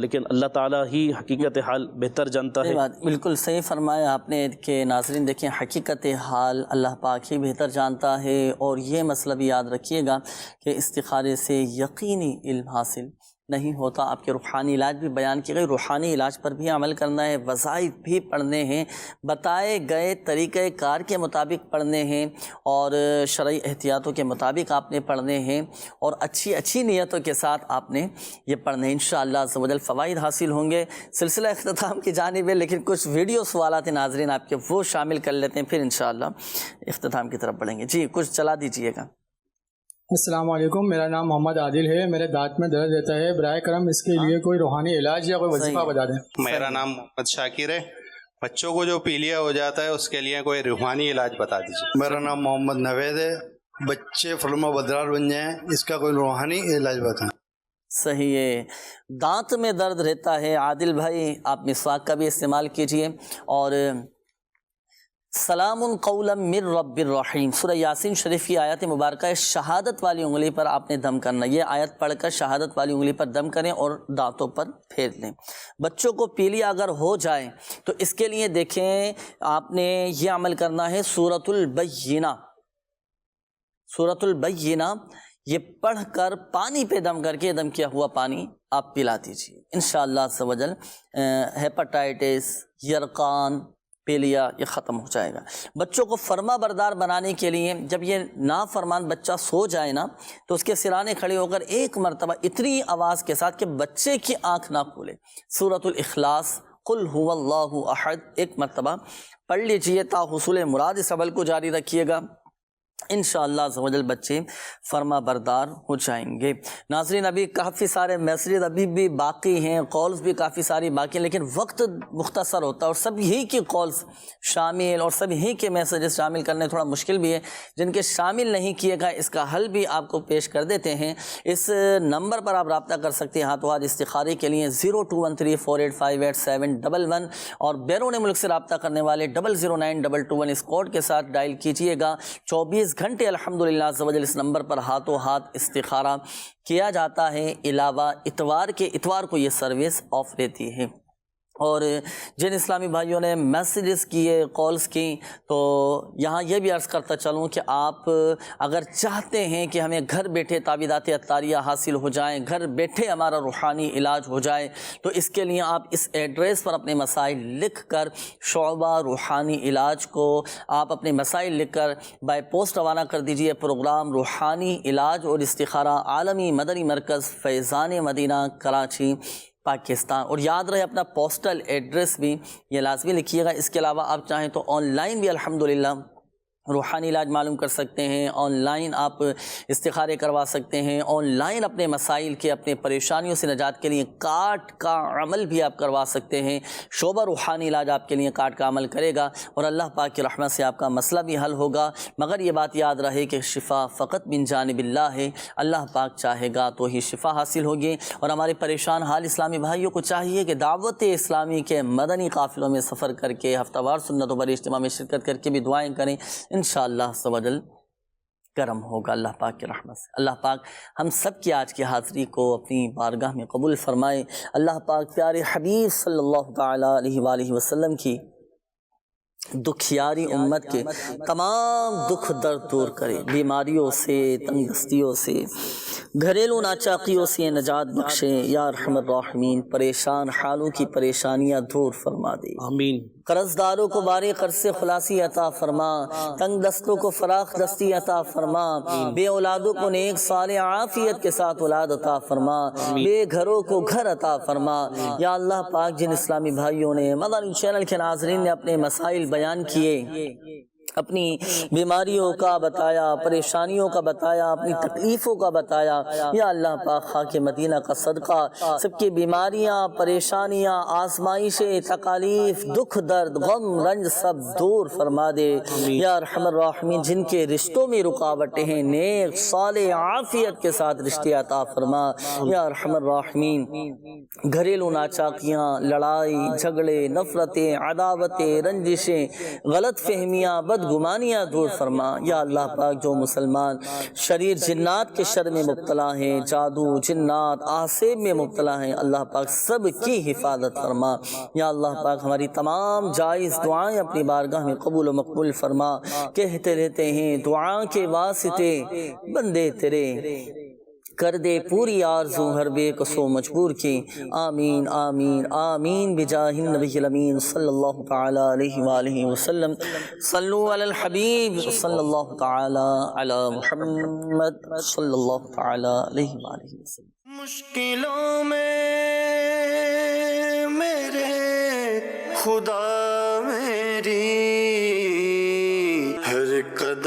لیکن اللہ تعالیٰ ہی حقیقت حال بہتر جانتا ہے۔ بالکل صحیح فرمایا آپ نے کہ ناظرین دیکھیں حقیقت حال اللہ پاک ہی بہتر جانتا ہے، اور یہ مسئلہ بھی یاد رکھیے گا کہ استخارے سے یقینی علم حاصل نہیں ہوتا۔ آپ کے روحانی علاج بھی بیان کیے گئے، روحانی علاج پر بھی عمل کرنا ہے، وظائف بھی پڑھنے ہیں، بتائے گئے طریقہ کار کے مطابق پڑھنے ہیں، اور شرعی احتیاطوں کے مطابق آپ نے پڑھنے ہیں، اور اچھی نیتوں کے ساتھ آپ نے یہ پڑھنے ہیں۔ انشاءاللہ عز و جل فوائد حاصل ہوں گے۔ سلسلہ اختتام کی جانب ہے، لیکن کچھ ویڈیو سوالات ہیں ناظرین آپ کے، وہ شامل کر لیتے ہیں، پھر انشاءاللہ اختتام کی طرف بڑھیں گے۔ جی کچھ چلا دیجئے گا۔ السلام علیکم، میرا نام محمد عادل ہے، میرے دانت میں درد رہتا ہے، برائے کرم اس کے لیے کوئی روحانی علاج یا کوئی وظیفہ بتا دیں۔ میرا نام محمد شاکر ہے، بچوں کو جو پیلیا ہو جاتا ہے اس کے لیے کوئی روحانی علاج بتا دیجیے۔ میرا نام محمد نوید ہے، بچے فرما بدرار بن جائیں، اس کا کوئی روحانی علاج بتائیں۔ صحیح ہے، دانت میں درد رہتا ہے عادل بھائی، آپ مسواک کا بھی استعمال کیجئے، اور سلام قولا من رب الرحیم سورہ یاسین شریف کی آیت مبارکہ ہے، شہادت والی انگلی پر آپ نے دم کرنا، یہ آیت پڑھ کر شہادت والی انگلی پر دم کریں اور دانتوں پر پھیر لیں۔ بچوں کو پیلیا اگر ہو جائے تو اس کے لیے دیکھیں آپ نے یہ عمل کرنا ہے، سورۃ البینہ، سورۃ البینہ یہ پڑھ کر پانی پہ دم کر کے، دم کیا ہوا پانی آپ پلا دیجیے، انشاءاللہ عز و جل ہیپاٹائٹس، یرقان، پیلیا یہ ختم ہو جائے گا۔ بچوں کو فرما بردار بنانے کے لیے جب یہ نافرمان بچہ سو جائے نا تو اس کے سرانے کھڑے ہو کر ایک مرتبہ اتنی آواز کے ساتھ کہ بچے کی آنکھ نہ کھولے سورۃ الاخلاص قل هو اللہ احد ایک مرتبہ پڑھ لیجئے تا حصول مراد، اس عمل کو جاری رکھیے گا، انشاءاللہ عز و جل بچے فرما بردار ہو جائیں گے۔ ناظرین ابھی کافی سارے میسیجز ابھی بھی باقی ہیں، کالز بھی کافی ساری باقی ہیں، لیکن وقت مختصر ہوتا ہے اور سب ہی کی کالز شامل اور سب ہی کے میسیجز شامل کرنے تھوڑا مشکل بھی ہے۔ جن کے شامل نہیں کیے گا اس کا حل بھی آپ کو پیش کر دیتے ہیں۔ اس نمبر پر آپ رابطہ کر سکتے ہیں ہاتھوں ہاتھ استخارے کے لیے 021348587111، اور بیرون ملک سے رابطہ کرنے والے 0092221 اس کوڈ کے ساتھ ڈائل کیجئے گا۔ 24 گھنٹے الحمدللہ عز و جل اس نمبر پر ہاتھوں ہاتھ استخارہ کیا جاتا ہے، علاوہ اتوار کے، اتوار کو یہ سروس آف رہتی ہے۔ اور جن اسلامی بھائیوں نے میسیجز کیے، کالز کی، تو یہاں یہ بھی عرض کرتا چلوں کہ آپ اگر چاہتے ہیں کہ ہمیں گھر بیٹھے تعویذات عطاریہ حاصل ہو جائیں، گھر بیٹھے ہمارا روحانی علاج ہو جائے، تو اس کے لیے آپ اس ایڈریس پر اپنے مسائل لکھ کر شعبہ روحانی علاج کو آپ اپنے مسائل لکھ کر بائی پوسٹ روانہ کر دیجئے۔ پروگرام روحانی علاج اور استخارہ، عالمی مدنی مرکز، فیضان مدینہ، کراچی، پاکستان۔ اور یاد رہے اپنا پوسٹل ایڈریس بھی یہ لازمی لکھیے گا۔ اس کے علاوہ آپ چاہیں تو آن لائن بھی الحمدللہ روحانی علاج معلوم کر سکتے ہیں، آن لائن آپ استخارے کروا سکتے ہیں، آن لائن اپنے مسائل کے، اپنے پریشانیوں سے نجات کے لیے کارڈ کا عمل بھی آپ کروا سکتے ہیں۔ شعبہ روحانی علاج آپ کے لیے کارڈ کا عمل کرے گا اور اللہ پاک کی رحمت سے آپ کا مسئلہ بھی حل ہوگا۔ مگر یہ بات یاد رہے کہ شفا فقط من جانب اللہ ہے، اللہ پاک چاہے گا تو ہی شفا حاصل ہوگی۔ اور ہمارے پریشان حال اسلامی بھائیوں کو چاہیے کہ دعوت اسلامی کے مدنی قافلوں میں سفر کر کے، ہفتہ وار سنتوں پر اجتماع میں شرکت کر کے بھی دعائیں کریں، انشاءاللہ عز و جل کرم ہوگا اللہ پاک کی رحمت سے۔ اللہ پاک ہم سب کی آج کی حاضری کو اپنی بارگاہ میں قبول فرمائے۔ اللہ پاک پیارے حبیب صلی اللہ تعالیٰ علیہ وآلہ وسلم کی دکھیاری امت کے تمام دکھ درد دور کرے، بیماریوں سے، تنگ دستیوں سے، گھریلو ناچاقیوں سے نجات بخشے یا ارحم الراحمین۔ پریشان حالوں کی پریشانیاں دور فرما دے، آمین۔ قرض داروں کو بارے قرض سے خلاصی عطا فرما، تنگ دستوں کو فراخ دستی عطا فرما، بے اولادوں کو نیک صالح عافیت کے ساتھ اولاد عطا فرما، بے گھروں کو گھر عطا فرما۔ یا اللہ پاک جن اسلامی بھائیوں نے مدنی چینل کے ناظرین نے اپنے مسائل بیان کیے، اپنی بیماریوں کا بتایا، پریشانیوں کا بتایا، اپنی تکلیفوں کا بتایا۔ یا اللہ پاک خاک مدینہ کا صدقہ سب کی بیماریاں، پریشانیاں، آزمائشیں، تکالیف، دکھ، درد، غم، رنج سب دور فرما دے۔ یا ارحم الراحمین جن کے رشتوں میں رکاوٹیں ہیں، نیک صالح عافیت کے ساتھ رشتے عطا فرما۔ یا ارحم الراحمین گھریلو ناچاکیاں، لڑائی جھگڑے، نفرتیں، عداوتیں، رنجشیں، غلط فہمیاں، بدگمانیاں دور فرما۔ یا اللہ پاک جو مسلمان شریر جنات کے شر میں مبتلا ہیں، جادو، جنات، آسیب میں مبتلا ہیں، اللہ پاک سب کی حفاظت فرما۔ یا اللہ پاک ہماری تمام جائز دعائیں اپنی بارگاہ میں قبول و مقبول فرما۔ کہتے رہتے ہیں دعا کے واسطے بندے تیرے، کر دے پوری آرزو ہر بے کسو مجبور کی۔ آمین آمین آمین بجاہ النبی الامین صلی اللہ تعالی علیہ وآلہ وسلم۔ صلو علی الحبیب صلی اللہ تعالی علی محمد صلی اللہ تعالی علیہ وآلہ وسلم۔ مشکلوں میں میرے خدا میری ہر قدم